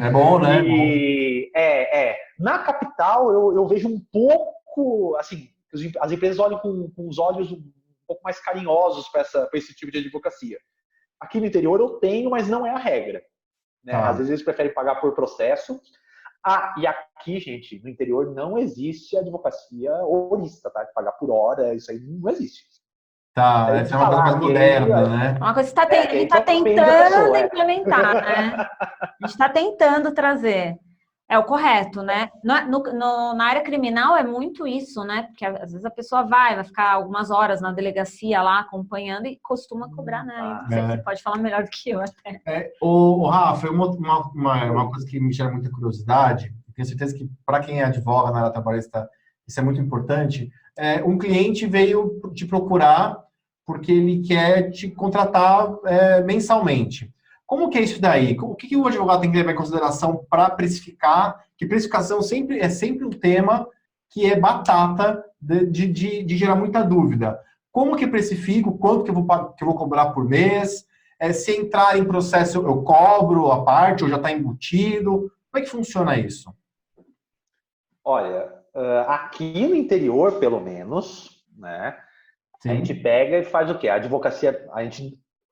É bom, né? E, na capital, eu vejo um pouco, assim, as empresas olham com os olhos um pouco mais carinhosos para esse tipo de advocacia. Aqui no interior eu tenho, mas não é a regra. Né? Às vezes eles preferem pagar por processo. E aqui, gente, no interior não existe advocacia horista, tá? De pagar por hora, isso aí não existe. Tá, essa é uma coisa mais moderna, né? Uma coisa que a gente está tentando implementar, né? A gente está tentando trazer. É o correto, né? Na área criminal é muito isso, né? Porque às vezes a pessoa vai ficar algumas horas na delegacia lá acompanhando e costuma cobrar, né? Você pode falar melhor do que eu até. Rafa, uma coisa que me gera muita curiosidade, tenho certeza que para quem é advogado na área trabalhista isso é muito importante. Um cliente veio te procurar porque ele quer te contratar mensalmente. Como que é isso daí? O que o advogado tem que levar em consideração para precificar? Que precificação é sempre um tema que é batata de gerar muita dúvida. Como que precifico? Quanto que eu vou cobrar por mês? Se entrar em processo, eu cobro a parte ou já está embutido? Como é que funciona isso? Olha, aqui no interior, pelo menos, né? Sim. A gente pega e faz o quê? A advocacia,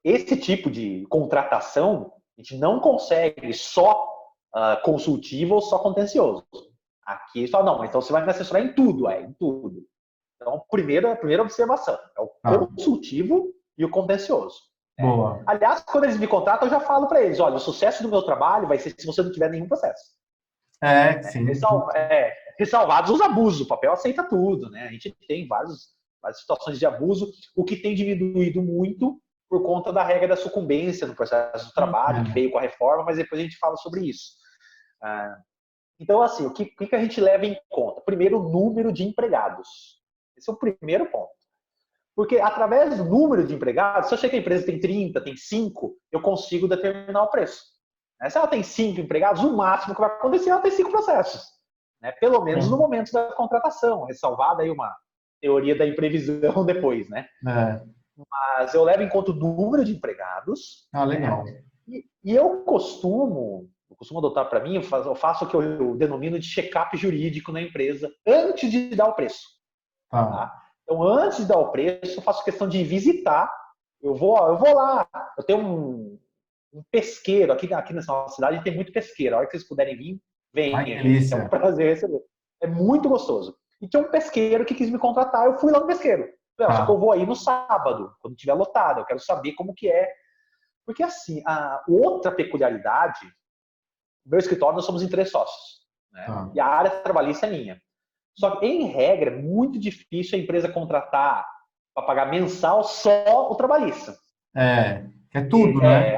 esse tipo de contratação, a gente não consegue só consultivo ou só contencioso. Aqui só não, então você vai me assessorar em tudo, em tudo. Então, a primeira observação é o consultivo e o contencioso. Boa. Aliás, quando eles me contratam, eu já falo para eles, olha, o sucesso do meu trabalho vai ser se você não tiver nenhum processo. Sim. Ressalvados os abusos, o papel aceita tudo, né? A gente tem várias situações de abuso, o que tem diminuído muito por conta da regra da sucumbência no processo do trabalho, que veio com a reforma, mas depois a gente fala sobre isso. Então, assim, o que a gente leva em conta? Primeiro, o número de empregados. Esse é o primeiro ponto. Porque através do número de empregados, se eu sei que a empresa tem 30, tem 5, eu consigo determinar o preço. Se ela tem 5 empregados, o máximo que vai acontecer é ela ter 5 processos. Pelo menos no momento da contratação, ressalvada aí uma teoria da imprevisão depois, né? Mas eu levo em conta o número de empregados. Legal. E eu costumo adotar para mim, eu faço o que eu denomino de check-up jurídico na empresa antes de dar o preço. Tá? Então, antes de dar o preço, eu faço questão de visitar. Eu vou lá. Eu tenho um pesqueiro. Aqui nessa nossa cidade tem muito pesqueiro. A hora que vocês puderem vir, venham. É um prazer receber. É muito gostoso. E tinha um pesqueiro que quis me contratar. Eu fui lá no pesqueiro. Só que eu vou aí no sábado, quando estiver lotado. Eu quero saber como que é. Porque, assim, a outra peculiaridade, no meu escritório, nós somos em 3 sócios. Né? E a área trabalhista é minha. Só que, em regra, é muito difícil a empresa contratar para pagar mensal só o trabalhista. Quer tudo, né?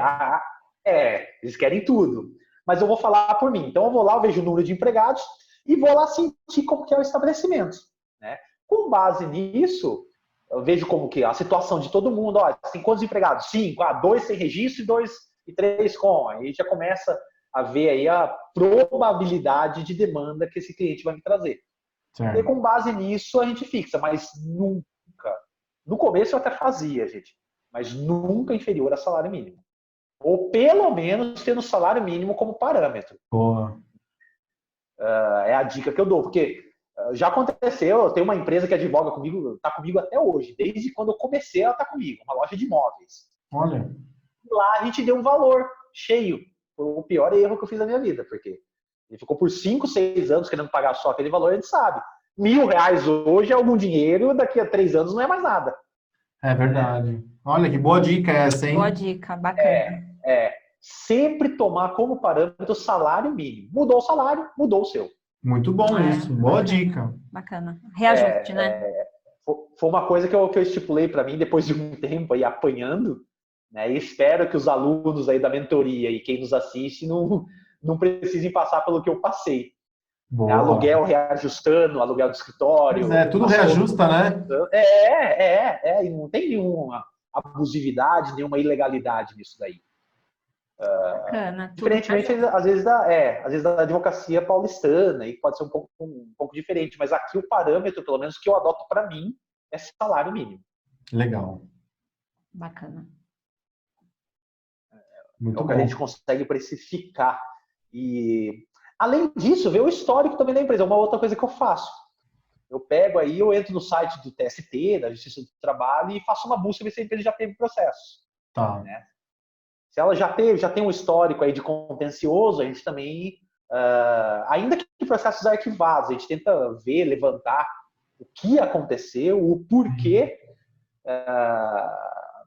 Eles querem tudo. Mas eu vou falar por mim. Então, eu vou lá, eu vejo o número de empregados e vou lá sentir como que é o estabelecimento. Né? Com base nisso, eu vejo como que a situação de todo mundo. Tem quantos empregados? 5. 2 sem registro e 3 com. Aí já começa a ver aí a probabilidade de demanda que esse cliente vai me trazer. E com base nisso a gente fixa, mas nunca. No começo eu até fazia, gente, mas nunca inferior a salário mínimo. Ou pelo menos tendo o salário mínimo como parâmetro. Boa. É a dica que eu dou, porque já aconteceu, eu tenho uma empresa que advoga comigo, está comigo até hoje, desde quando eu comecei ela está comigo, uma loja de imóveis. Olha. E lá a gente deu um valor cheio. Foi o pior erro que eu fiz na minha vida, porque ele ficou por 5, 6 anos querendo pagar só aquele valor, a gente sabe. R$1.000 hoje é algum dinheiro, daqui a 3 anos não é mais nada. É verdade. Olha, que boa dica essa, hein? Boa dica, bacana. Sempre tomar como parâmetro o salário mínimo. Mudou o salário, mudou o seu. Muito bom isso, boa dica. Bacana. Reajuste, né? Foi uma coisa que eu estipulei para mim depois de um tempo aí apanhando, né? E espero que os alunos aí da mentoria e quem nos assiste não precisem passar pelo que eu passei. Boa. Aluguel reajustando, aluguel do escritório. Pois é, tudo reajusta, né? E não tem nenhuma abusividade, nenhuma ilegalidade nisso daí. Bacana. Diferentemente, às vezes, da advocacia paulistana, e pode ser um pouco diferente, mas aqui o parâmetro, pelo menos que eu adoto para mim, é salário mínimo. Legal. Bacana. Muito então, bom. Que a gente consegue precificar. E, além disso, ver o histórico também da empresa. É uma outra coisa que eu faço. Eu pego aí, eu entro no site do TST, da Justiça do Trabalho, e faço uma busca ver se a empresa já teve processo. Tá. Né? Se ela já tem um histórico aí de contencioso, a gente também, ainda que processos arquivados, a gente tenta ver, levantar o que aconteceu, o porquê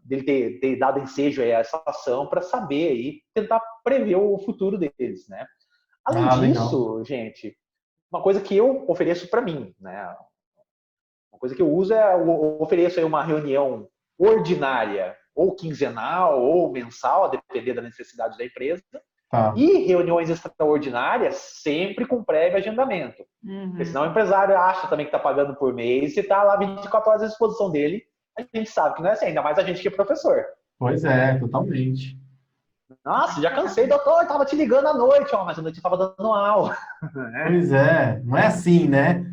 dele ter dado ensejo a essa ação para saber aí, tentar prever o futuro deles, né? Além disso, legal. Gente, uma coisa que eu ofereço para mim, né? Uma coisa que eu uso eu ofereço aí uma reunião ordinária, ou quinzenal, ou mensal, a depender da necessidade da empresa, e reuniões extraordinárias sempre com prévio agendamento. Porque senão o empresário acha também que está pagando por mês e está lá 24 horas à disposição dele. A gente sabe que não é assim, ainda mais a gente que é professor. Pois é, totalmente. Nossa, já cansei, doutor, estava te ligando à noite, mas à noite eu estava dando aula. Pois é, não é assim, né?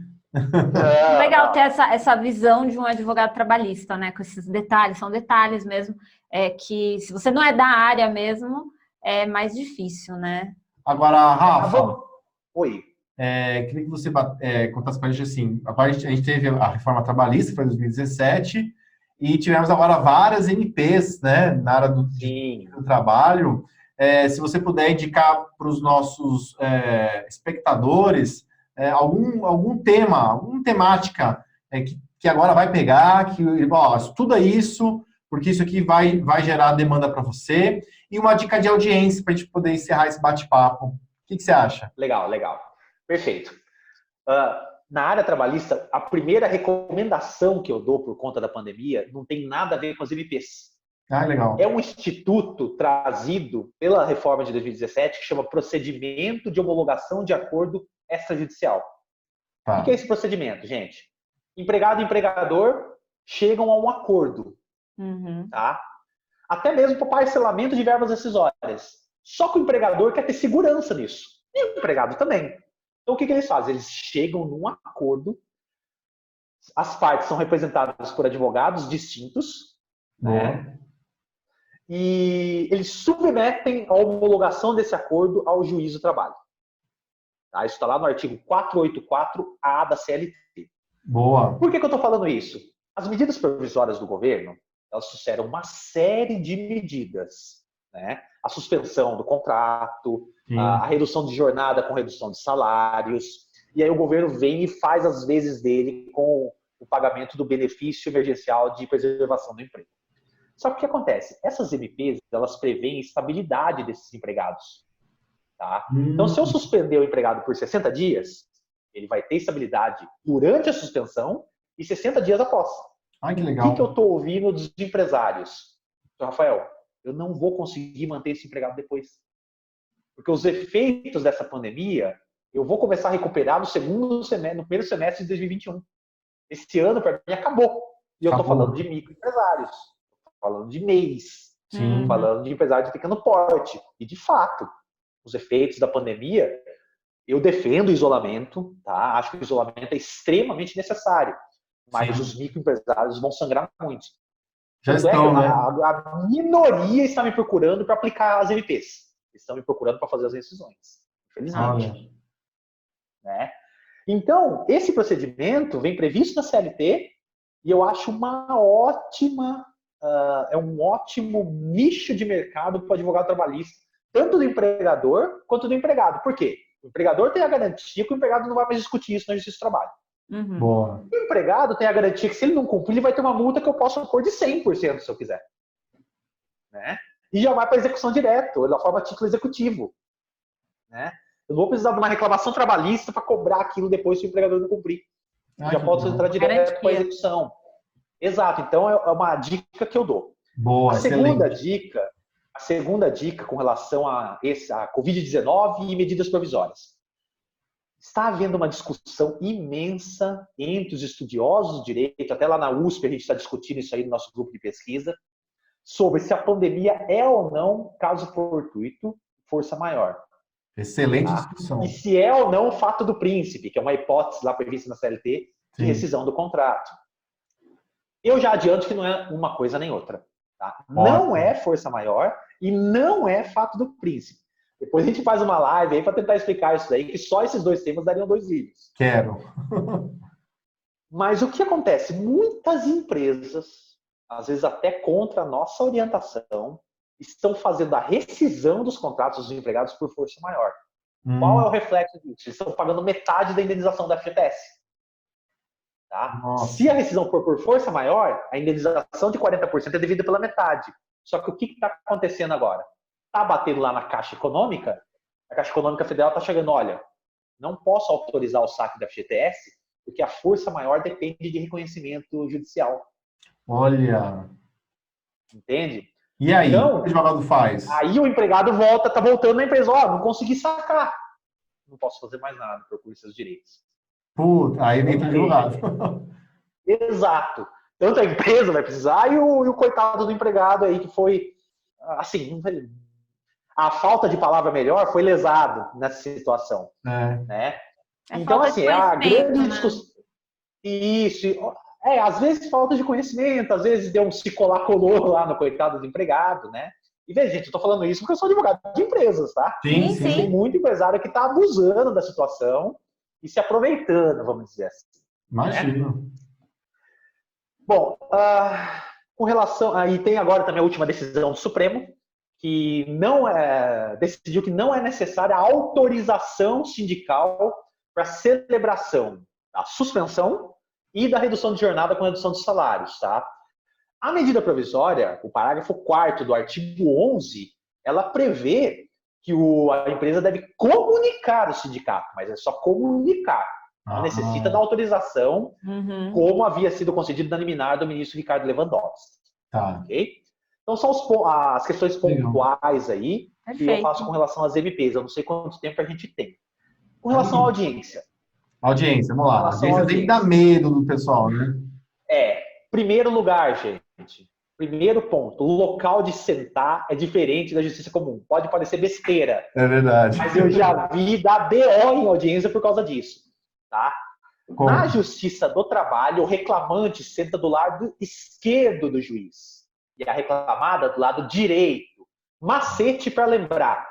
Legal ter essa visão de um advogado trabalhista, né? Com esses detalhes, são detalhes mesmo, que se você não é da área mesmo, é mais difícil, né? Agora, Rafa, oi. Queria que você contasse para a gente assim, a gente teve a reforma trabalhista, foi em 2017, e tivemos agora várias MPs, né, na área do trabalho. Se você puder indicar para os nossos espectadores algum tema, alguma temática que agora vai pegar, estuda isso, porque isso aqui vai gerar demanda para você, e uma dica de audiência para a gente poder encerrar esse bate-papo. O que você acha? Legal. Perfeito. Na área trabalhista, a primeira recomendação que eu dou por conta da pandemia não tem nada a ver com as MPs. Legal. É um instituto trazido pela reforma de 2017 que chama Procedimento de Homologação de Acordo Extrajudicial. O que é esse procedimento, gente? Empregado e empregador chegam a um acordo. Tá? Até mesmo para parcelamento de verbas rescisórias. Só que o empregador quer ter segurança nisso. E o empregado também. Então, o que eles fazem? Eles chegam num acordo, as partes são representadas por advogados distintos, né? E eles submetem a homologação desse acordo ao juiz do trabalho. Tá? Isso está lá no artigo 484-A da CLT. Boa. Por que eu estou falando isso? As medidas provisórias do governo, elas trouxeram uma série de medidas, né? A suspensão do contrato, a redução de jornada com redução de salários, e aí o governo vem e faz as vezes dele com o pagamento do benefício emergencial de preservação do emprego. Só que o que acontece? Essas MPs, elas prevêem estabilidade desses empregados. Tá? Então, se eu suspender o empregado por 60 dias, ele vai ter estabilidade durante a suspensão e 60 dias após. Que legal. O que eu estou ouvindo dos empresários? Rafael, eu não vou conseguir manter esse empregado depois. Porque os efeitos dessa pandemia, eu vou começar a recuperar no primeiro semestre de 2021. Esse ano, para mim, acabou. E eu estou falando de microempresários, falando de MEIs, falando de empresários de pequeno porte. E, de fato, os efeitos da pandemia, eu defendo o isolamento, tá? Acho que o isolamento é extremamente necessário. Mas os microempresários vão sangrar muito. Já estão, né? A minoria está me procurando para aplicar as MPs. Estão me procurando para fazer as rescisões. Infelizmente. Né? Então, esse procedimento vem previsto na CLT e eu acho é um ótimo nicho de mercado para o advogado trabalhista, tanto do empregador quanto do empregado. Por quê? O empregador tem a garantia que o empregado não vai mais discutir isso na Justiça do Trabalho. Boa. O empregado tem a garantia que se ele não cumprir, ele vai ter uma multa que eu posso pôr de 100% se eu quiser. Né? E já vai para execução direta, da forma título executivo. Né? Eu não vou precisar de uma reclamação trabalhista para cobrar aquilo depois se o empregador não cumprir. Já posso entrar direto para a execução. Exato, então é uma dica que eu dou. Boa, A segunda dica com relação a Covid-19 e medidas provisórias. Está havendo uma discussão imensa entre os estudiosos de direito, até lá na USP a gente está discutindo isso aí no nosso grupo de pesquisa, sobre se a pandemia é ou não caso fortuito, força maior. Excelente discussão. E se é ou não o fato do príncipe, que é uma hipótese lá prevista na CLT de rescisão do contrato. Eu já adianto que não é uma coisa nem outra. Tá? Não é força maior e não é fato do príncipe. Depois a gente faz uma live aí para tentar explicar isso daí, que só esses dois temas dariam 2 vídeos. Quero. Mas o que acontece? Muitas empresas, às vezes até contra a nossa orientação, estão fazendo a rescisão dos contratos dos empregados por força maior. Qual é o reflexo disso? Eles estão pagando metade da indenização da FGTS. Tá? Se a rescisão for por força maior, a indenização de 40% é devida pela metade. Só que o que está acontecendo agora? Está batendo lá na Caixa Econômica, a Caixa Econômica Federal está chegando, olha, não posso autorizar o saque da FGTS, porque a força maior depende de reconhecimento judicial. Olha. Entende? E aí, então, o que o advogado faz? Aí o empregado tá voltando na empresa, não consegui sacar. Não posso fazer mais nada, procure seus direitos. Puta, aí vem o advogado. Exato. Tanto a empresa vai precisar e o coitado do empregado aí que foi, assim, a falta de palavra melhor foi lesado nessa situação. Né? Então, assim, é a grande discussão. Isso. Às vezes falta de conhecimento, às vezes deu um se colou lá no coitado do empregado, né? E veja, gente, eu tô falando isso porque eu sou advogado de empresas, tá? Sim. Tem muito empresário que tá abusando da situação e se aproveitando, vamos dizer assim. Imagina. Né? Bom, com relação... Aí tem agora também a última decisão do Supremo, que decidiu que não é necessária a autorização sindical para celebração da suspensão e da redução de jornada com redução de salários, tá? A medida provisória, o parágrafo 4º do artigo 11, ela prevê que a empresa deve comunicar o sindicato, mas é só comunicar. Não necessita da autorização, como havia sido concedido na liminar do ministro Ricardo Lewandowski. Tá. Ok? Então são as questões pontuais aí que eu faço com relação às MPs. Eu não sei quanto tempo a gente tem. Com relação à audiência. Audiência, vamos lá. A audiência tem que dar medo do pessoal, né? Primeiro lugar, gente. Primeiro ponto. O local de sentar é diferente da justiça comum. Pode parecer besteira. É verdade. Mas eu já vi dar BO em audiência por causa disso. Tá? Na justiça do trabalho, o reclamante senta do lado esquerdo do juiz. E a reclamada do lado direito. Macete para lembrar.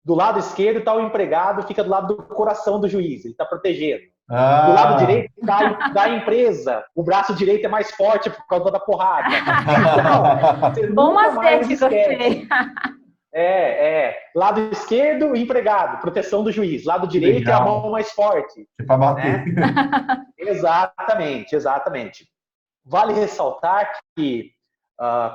Do lado esquerdo está o empregado, fica do lado do coração do juiz. Ele está protegendo. Do lado direito da empresa. O braço direito é mais forte por causa da porrada. Então, bom macete, gostei. Lado esquerdo, empregado, proteção do juiz. Lado direito é a mão mais forte. Para bater. Né? Exatamente. Vale ressaltar que,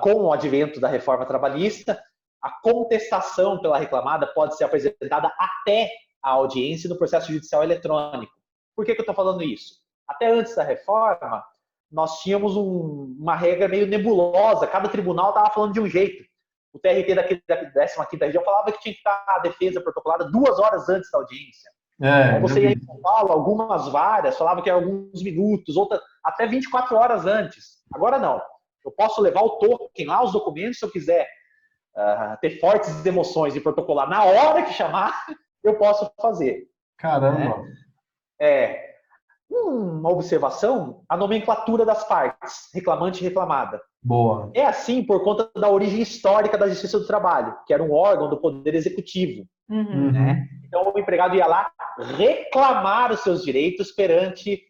com o advento da reforma trabalhista, a contestação pela reclamada pode ser apresentada até a audiência no processo judicial eletrônico. Por que eu estou falando isso? Até antes da reforma, nós tínhamos uma regra meio nebulosa. Cada tribunal estava falando de um jeito. O TRT da 15ª região falava que tinha que estar a defesa protocolada 2 horas antes da audiência. Aí você ia em São Paulo, algumas varas falavam que era alguns minutos, outras até 24 horas antes. Agora não. Eu posso levar o token lá, os documentos, se eu quiser ter fortes emoções e protocolar na hora que chamar, eu posso fazer. Caramba! Uma observação, a nomenclatura das partes, reclamante e reclamada. Boa. É assim por conta da origem histórica da Justiça do Trabalho, que era um órgão do Poder Executivo. Né? Então o empregado ia lá reclamar os seus direitos perante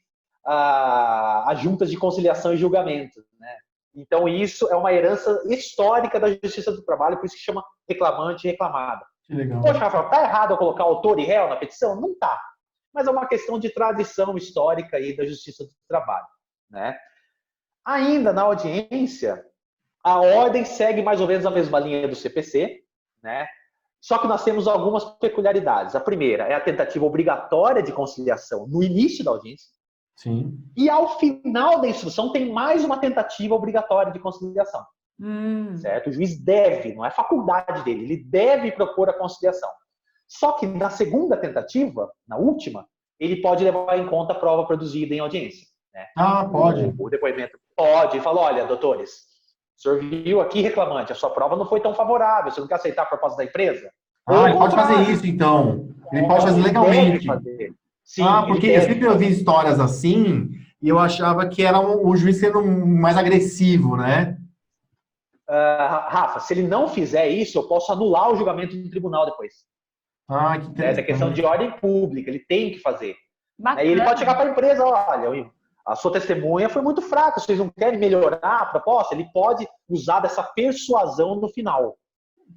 as juntas de conciliação e julgamento. Né? Então isso é uma herança histórica da Justiça do Trabalho, por isso que chama reclamante e reclamada. Que legal. Poxa, Rafael, tá errado eu colocar autor e réu na petição? Não tá. Mas é uma questão de tradição histórica aí da Justiça do Trabalho. Né? Ainda na audiência, a ordem segue mais ou menos a mesma linha do CPC, né? Só que nós temos algumas peculiaridades. A primeira é a tentativa obrigatória de conciliação no início da audiência. Sim. E ao final da instrução tem mais uma tentativa obrigatória de conciliação. Certo? O juiz deve, não é faculdade dele, ele deve propor a conciliação. Só que na segunda tentativa, na última, ele pode levar em conta a prova produzida em audiência. Né? Pode. O depoimento pode. Ele fala, olha, doutores, o senhor viu aqui, reclamante, a sua prova não foi tão favorável, você não quer aceitar a proposta da empresa? Ele pode fazer isso, então. Ele pode fazer legalmente. Sim, porque eu sempre ouvi histórias assim, e eu achava que era o juiz sendo mais agressivo, né? Rafa, se ele não fizer isso, eu posso anular o julgamento do tribunal depois. Que interessante. Essa é questão de ordem pública, ele tem que fazer. Bacana. E ele pode chegar para a empresa, olha, a sua testemunha foi muito fraca, vocês não querem melhorar a proposta? Ele pode usar dessa persuasão no final.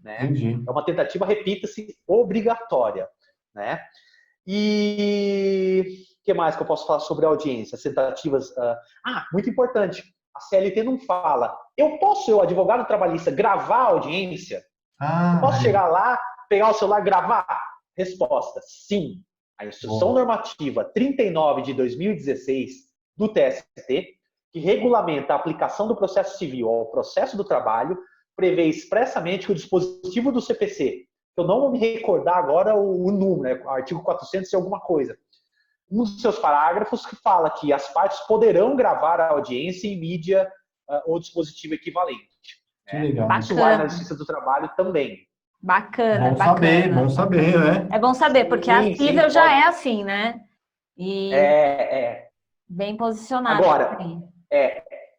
Né? Entendi. É uma tentativa, repita-se, obrigatória. Né? E o que mais que eu posso falar sobre a audiência? As tentativas... muito importante. A CLT não fala. Eu, advogado trabalhista, gravar a audiência? Eu posso chegar lá, pegar o celular e gravar? Resposta, sim. A Instrução Normativa 39 de 2016 do TST, que regulamenta a aplicação do processo civil ao processo do trabalho, prevê expressamente que o dispositivo do CPC, eu não vou me recordar agora o número, o artigo 400 e alguma coisa, um dos seus parágrafos que fala que as partes poderão gravar a audiência em mídia ou dispositivo equivalente. Que legal. Isso vai na Justiça do Trabalho também. Bacana, bom saber, né? É bom saber, porque a cível já é assim, né? E bem posicionado. Agora,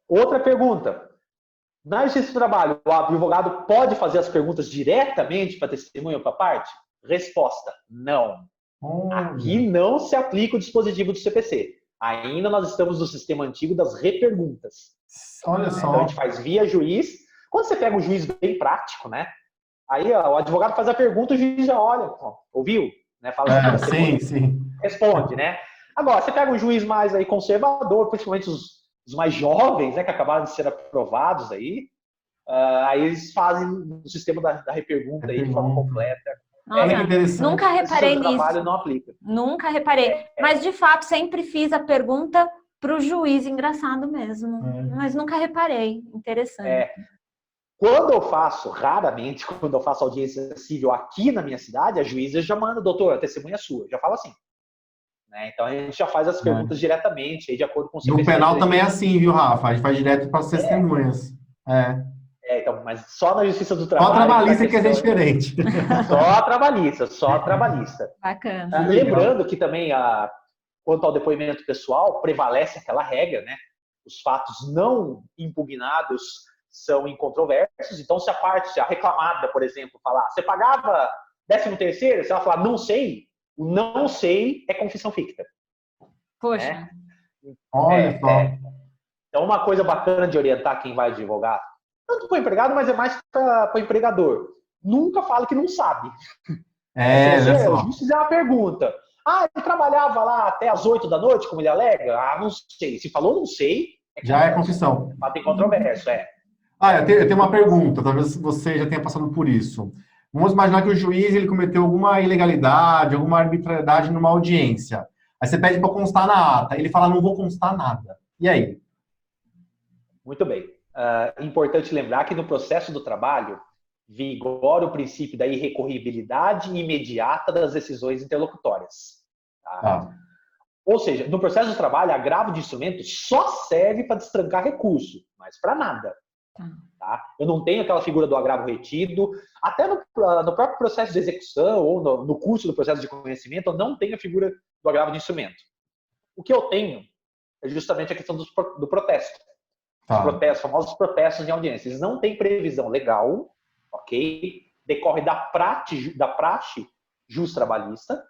outra pergunta. Na Justiça do Trabalho, o advogado pode fazer as perguntas diretamente para a testemunha ou para a parte? Resposta, não. Aqui não se aplica o dispositivo do CPC. Ainda nós estamos no sistema antigo das reperguntas. Olha só. Então a gente faz via juiz. Quando você pega um juiz bem prático, né? Aí o advogado faz a pergunta, o juiz já olha, ouviu? Né? Fala, sim. Responde, né? Agora, você pega um juiz mais aí conservador, principalmente os mais jovens, né, que acabaram de ser aprovados aí eles fazem o sistema da repergunta aí de forma completa. Nossa, nunca reparei nisso. Trabalho não aplica. Nunca reparei. Mas, de fato, sempre fiz a pergunta para o juiz. Engraçado mesmo. Mas nunca reparei. Interessante. Quando eu faço, raramente, quando eu faço audiência civil aqui na minha cidade, a juíza já manda, doutor, a testemunha é sua. Já fala assim. Né? Então, a gente já faz as perguntas diretamente, aí, de acordo com o No penal também é assim, viu, Rafa? A gente faz direto para as testemunhas. Então, mas só na Justiça do Trabalho... Só trabalhista que é diferente. Só trabalhista. Bacana. Lembrando que também, quanto ao depoimento pessoal, prevalece aquela regra, né? Os fatos não impugnados são incontroversos. Então, se a reclamada, por exemplo, falar, você pagava 13º? Se ela falar, não sei, o não sei é confissão ficta. Poxa. Né? Olha só. Então, uma coisa bacana de orientar quem vai advogar, tanto para o empregado, mas é mais para o empregador. Nunca fale que não sabe. Se o juiz fizer uma pergunta, ele trabalhava lá até as 8 da noite, como ele alega? Não sei. Se falou não sei, já é confissão. Tem controvérsia, eu tenho uma pergunta, talvez você já tenha passado por isso. Vamos imaginar que o juiz ele cometeu alguma ilegalidade, alguma arbitrariedade numa audiência. Aí você pede para constar na ata. Ele fala, não vou constar nada. E aí? Muito bem. Importante lembrar que no processo do trabalho vigora o princípio da irrecorribilidade imediata das decisões interlocutórias. Tá? Ou seja, no processo do trabalho, agravo de instrumento só serve para destrancar recurso, mas para nada. Tá? Eu não tenho aquela figura do agravo retido. Até no próprio processo de execução ou no curso do processo de conhecimento, eu não tenho a figura do agravo de instrumento. O que eu tenho é justamente a questão do protesto. Os famosos protestos em audiência. Eles não têm previsão legal, ok? Decorre da praxe justo-trabalhista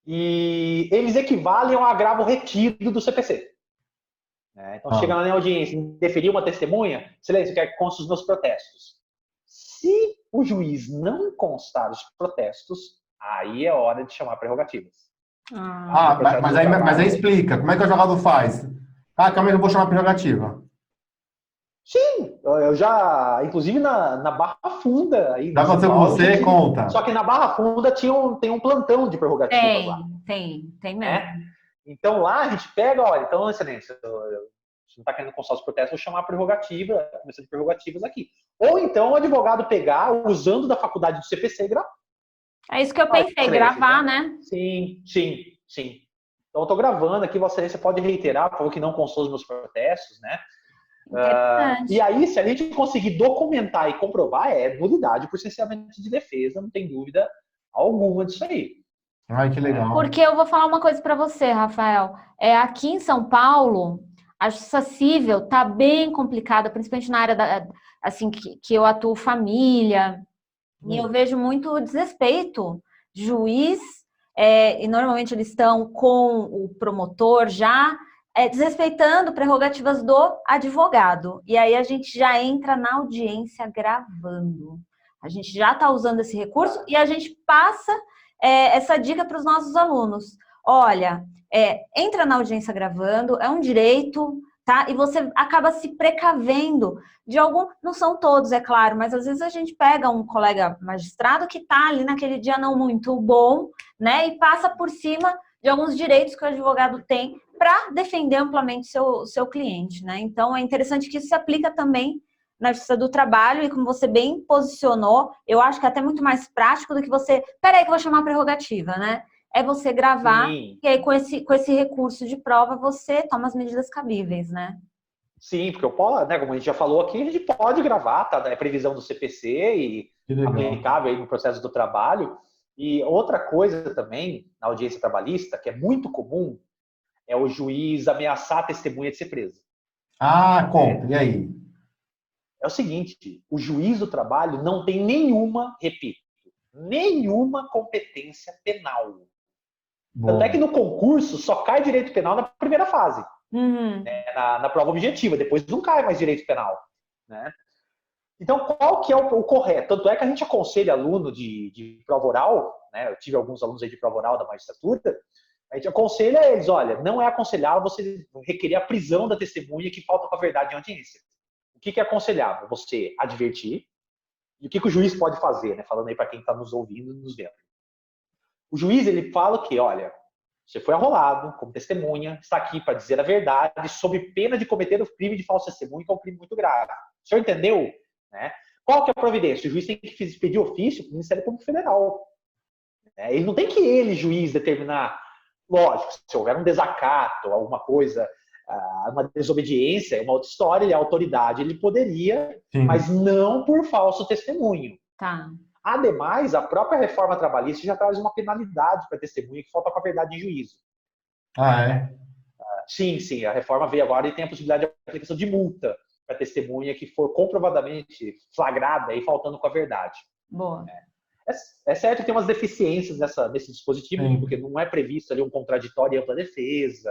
e eles equivalem ao agravo retido do CPC. Então, chega lá na audiência, deferir uma testemunha, excelência, quer que conste os meus protestos. Se o juiz não constar os protestos, aí é hora de chamar prerrogativas. Mas aí explica, como é que o advogado faz? Calma aí, eu vou chamar prerrogativa. Sim, eu já, inclusive na Barra Funda. Já aconteceu com você? Conta. Só que na Barra Funda tem um plantão de prerrogativas lá. Tem mesmo. Então lá a gente pega, olha, então, excelência, Se não está querendo consórcio de protesto, vou chamar a prerrogativa, a comissão de prerrogativas aqui. Ou então o advogado pegar, usando da faculdade do CPC e gravar. É isso que eu pensei, gravar, né? Sim. Então eu estou gravando aqui, Vossa Excelência pode reiterar, por favor, que não constou os meus protestos, né? E aí, se a gente conseguir documentar e comprovar, é nulidade por cerceamento de defesa, não tem dúvida alguma disso aí. Ai, que legal. Porque eu vou falar uma coisa para você, Rafael. Aqui em São Paulo, a justiça civil tá bem complicada, principalmente na área assim, que eu atuo família. E eu vejo muito desrespeito. Juiz, e normalmente eles estão com o promotor já, desrespeitando prerrogativas do advogado. E aí a gente já entra na audiência gravando. A gente já está usando esse recurso e a gente passa essa dica para os nossos alunos. Olha, entra na audiência gravando, é um direito, tá? E você acaba se precavendo de algum... Não são todos, é claro, mas às vezes a gente pega um colega magistrado que está ali naquele dia não muito bom, né? E passa por cima de alguns direitos que o advogado tem para defender amplamente seu cliente, né? Então, é interessante que isso se aplica também na Justiça do Trabalho, e como você bem posicionou, eu acho que é até muito mais prático do que você... Peraí que eu vou chamar a prerrogativa, né? É você gravar, Sim. E aí com esse recurso de prova você toma as medidas cabíveis, né? Sim, porque eu posso, né, como a gente já falou aqui, a gente pode gravar, tá? É previsão do CPC e aplicável aí no processo do trabalho. E outra coisa também, na audiência trabalhista, que é muito comum, é o juiz ameaçar a testemunha de ser presa. Conta, e aí? É o seguinte, o juiz do trabalho não tem nenhuma competência penal. Tanto é que no concurso só cai direito penal na primeira fase, né, na prova objetiva, depois não cai mais direito penal, né? Então, qual que é o correto? Tanto é que a gente aconselha aluno de prova oral, né? Eu tive alguns alunos aí de prova oral da magistratura, a gente aconselha eles, olha, não é aconselhável você requerer a prisão da testemunha que falta com a verdade em audiência. O que é aconselhável? Você advertir. E o que o juiz pode fazer, né? Falando aí para quem está nos ouvindo e nos vendo. O juiz, ele fala que, olha, você foi arrolado como testemunha, está aqui para dizer a verdade, sob pena de cometer o crime de falso testemunho, que é um crime muito grave. O senhor entendeu? Né? Qual que é a providência? O juiz tem que pedir ofício para o Ministério Público Federal. Ele não tem que ele, juiz, determinar. Lógico, se houver um desacato, alguma coisa, uma desobediência, é uma outra história, ele é autoridade, ele poderia, Sim. mas não por falso testemunho. Tá. Ademais, a própria reforma trabalhista já traz uma penalidade para testemunha que falta com a verdade em juízo. Sim, a reforma veio agora e tem a possibilidade de aplicação de multa para testemunha que for comprovadamente flagrada e faltando com a verdade. Boa. É certo que tem umas deficiências nesse dispositivo, Sim. porque não é previsto ali um contraditório e ampla defesa.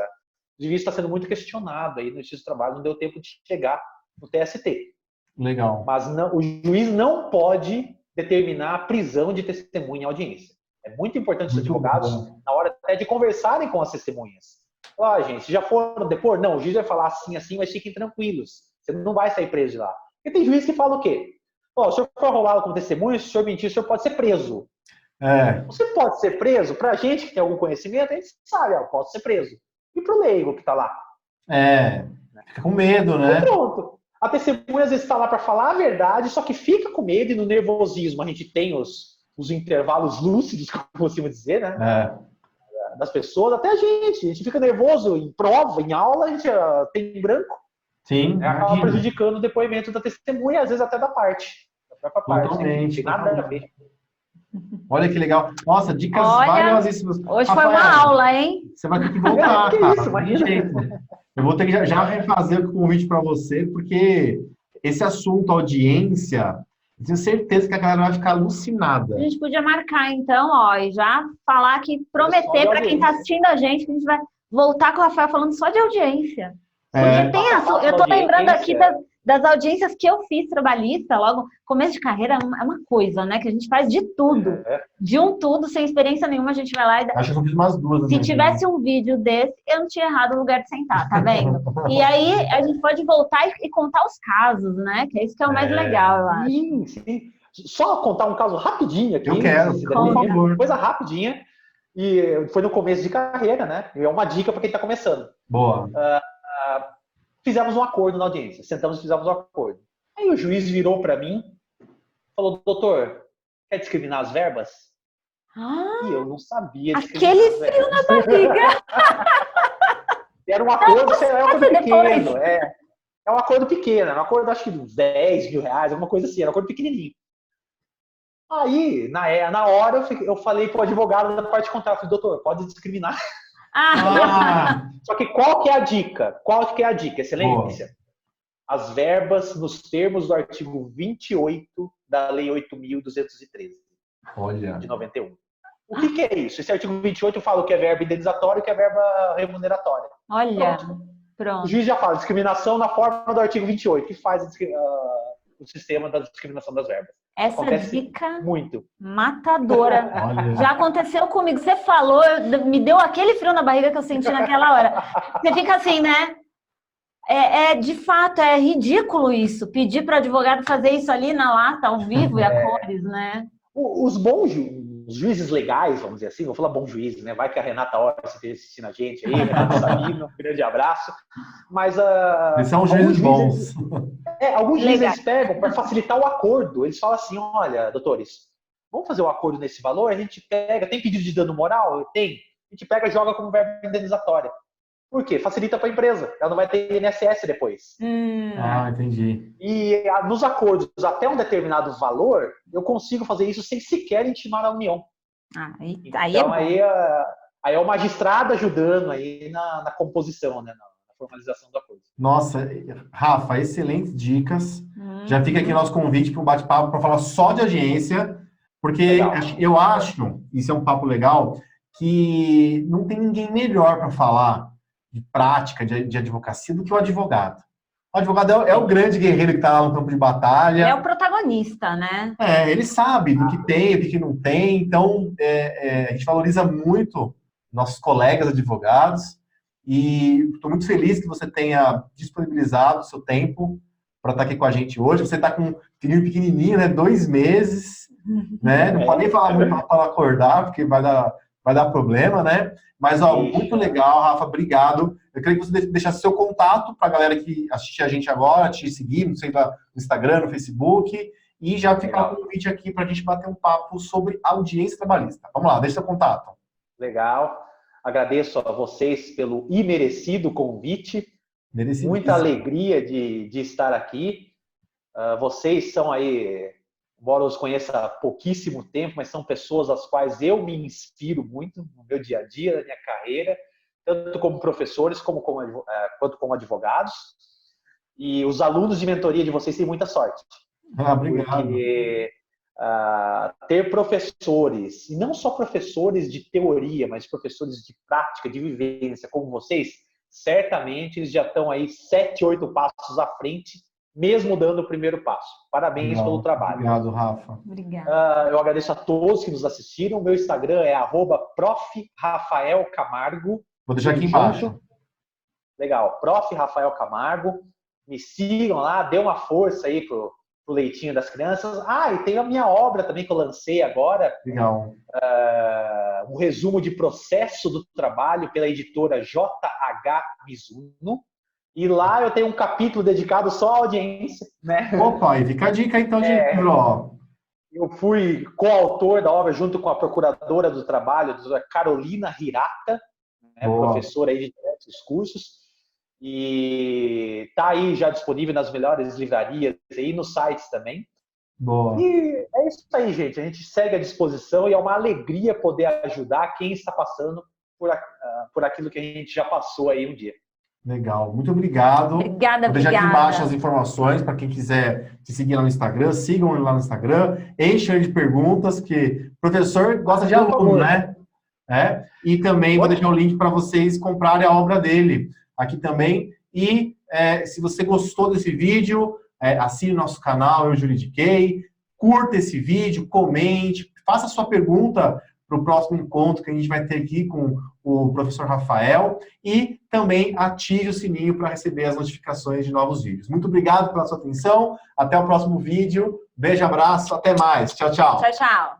O juiz está sendo muito questionado aí no Justiça do Trabalho, não deu tempo de chegar no TST. Legal. Mas não, o juiz não pode determinar a prisão de testemunha em audiência. É muito importante os advogados, na hora até de conversarem com as testemunhas. Gente, já foram depor? Não, o juiz vai falar assim, mas fiquem tranquilos. Você não vai sair preso de lá. Porque tem juiz que fala o quê? O senhor for arrolado como testemunha, se o senhor mentir, o senhor pode ser preso. Você pode ser preso? Pra gente que tem algum conhecimento, a gente sabe, pode ser preso. E pro leigo que tá lá? Fica com medo, né? E pronto. A testemunha às vezes está lá para falar a verdade, só que fica com medo e no nervosismo. A gente tem os intervalos lúcidos, como eu costumo dizer, né? Das pessoas, até a gente fica nervoso em prova, em aula, a gente tem branco. Sim. Acaba prejudicando o depoimento da testemunha, às vezes até da própria parte. Totalmente. Nada a ver. Olha que legal. Nossa, dicas valiosíssimas. Hoje foi uma aula, hein? Você vai ter que voltar, que cara. isso, imagina. Eu vou ter que já refazer o convite para você, porque esse assunto, audiência, eu tenho certeza que a galera vai ficar alucinada. A gente podia marcar, então, e já falar que prometer para quem está assistindo a gente que a gente vai voltar com o Rafael falando só de audiência. Porque eu tô lembrando aqui das audiências que eu fiz trabalhista, logo, começo de carreira é uma coisa, né? Que a gente faz de tudo. De um tudo, sem experiência nenhuma, a gente vai lá e... Acho que eu fiz umas duas. Se tivesse um vídeo desse, eu não tinha errado o lugar de sentar, tá vendo? E aí, a gente pode voltar e contar os casos, né? Que é isso que é o mais legal, eu acho. Sim. Só contar um caso rapidinho aqui. Eu quero, por favor. Coisa rapidinha. E foi no começo de carreira, né? E é uma dica para quem está começando. Boa. fizemos um acordo na audiência, sentamos e fizemos um acordo. Aí o juiz virou para mim, falou, doutor, quer discriminar as verbas? E eu não sabia discriminar aquele as verbas. frio na barriga. Era um acordo, é um acordo pequeno, é um acordo pequeno, é um acordo acho que de 10 mil reais, alguma coisa assim, era um acordo pequenininho. Aí, na hora, eu falei pro advogado da parte contrária, falei, doutor, pode discriminar. Só que qual que é a dica? Excelência? Boa. As verbas nos termos do artigo 28 da Lei 8.213, de 91. O que é isso? Esse artigo 28 fala o que é verba indenizatória e o que é verba remuneratória. Olha, pronto. O juiz já fala, discriminação na forma do artigo 28, que faz o sistema da discriminação das verbas. Essa acontece dica muito. Matadora. Já aconteceu comigo. Você falou, me deu aquele frio na barriga que eu senti naquela hora. Você fica assim, né? De fato, é ridículo isso. Pedir para o advogado fazer isso ali na lata, ao vivo e a cores, né? Os bons juízes legais, vamos dizer assim, vou falar bom juízes, né? Vai que a Renata Orsi esteja assistindo a gente aí, Renata Sabino, um grande abraço. Mas eles são juízes bons. Alguns juízes eles pegam para facilitar o acordo. Eles falam assim, olha, doutores, vamos fazer o acordo nesse valor? A gente pega, tem pedido de dano moral? Tem. A gente pega e joga como verba indenizatória. Por quê? Facilita para a empresa. Ela não vai ter INSS depois. Entendi. E nos acordos, até um determinado valor, eu consigo fazer isso sem sequer intimar a União. Então, aí é o magistrado ajudando aí na composição, né? Na formalização do acordo. Nossa, Rafa, excelentes dicas. Já fica aqui nosso convite para um bate-papo para falar só de audiência, porque eu acho, isso é um papo legal, que não tem ninguém melhor para falar de prática de advocacia do que o advogado. O advogado é o grande guerreiro que está lá no campo de batalha. É o protagonista, né? Ele sabe do que tem, do que não tem. Então, a gente valoriza muito nossos colegas advogados e estou muito feliz que você tenha disponibilizado o seu tempo para estar aqui com a gente hoje. Você está com um filhinho pequenininho, né? 2 meses, né? Não pode nem falar muito para acordar, porque vai dar problema, né? Mas, muito legal, Rafa, obrigado. Eu queria que você deixasse seu contato para a galera que assiste a gente agora, te seguir, não sei, no Instagram, no Facebook, e já ficar um convite aqui para a gente bater um papo sobre audiência trabalhista. Vamos lá, deixa seu contato. Legal. Agradeço a vocês pelo imerecido convite. Merecido. Muita alegria de estar aqui. Vocês são aí, embora eu os conheça há pouquíssimo tempo, mas são pessoas às quais eu me inspiro muito no meu dia a dia, na minha carreira, tanto como professores quanto como advogados. E os alunos de mentoria de vocês têm muita sorte. Obrigado. Porque ter professores, e não só professores de teoria, mas professores de prática, de vivência, como vocês, certamente eles já estão aí 7, 8 passos à frente, mesmo dando o primeiro passo. Parabéns pelo trabalho. Obrigado, Rafa. Obrigada. Eu agradeço a todos que nos assistiram. Meu Instagram é @prof.rafael.camargo. Vou deixar aqui embaixo. Legal. Prof. Rafael Camargo. Me sigam lá, dê uma força aí pro leitinho das crianças. E tem a minha obra também que eu lancei agora. Legal. Um resumo de processo do trabalho pela editora JH Mizuno. E lá eu tenho um capítulo dedicado só à audiência, né? Opa, e fica a dica então de livro, ó. Eu fui coautor da obra junto com a procuradora do trabalho, a doutora Carolina Hirata, né, professora aí de diversos cursos. E tá aí já disponível nas melhores livrarias e nos sites também. Boa. E é isso aí, gente. A gente segue à disposição e é uma alegria poder ajudar quem está passando por aquilo que a gente já passou aí um dia. Legal, muito obrigado. Obrigada. Vou deixar aqui embaixo as informações para quem quiser te seguir lá no Instagram. Sigam ele lá no Instagram, enchem ele de perguntas, que o professor gosta de aluno, né? E também vou deixar o link para vocês comprarem a obra dele aqui também. E se você gostou desse vídeo, assine o nosso canal, Eu Juridiquei, curta esse vídeo, comente, faça a sua pergunta para o próximo encontro que a gente vai ter aqui com o professor Rafael e também ative o sininho para receber as notificações de novos vídeos. Muito obrigado pela sua atenção, até o próximo vídeo, beijo, abraço, até mais, tchau, tchau. Tchau, tchau.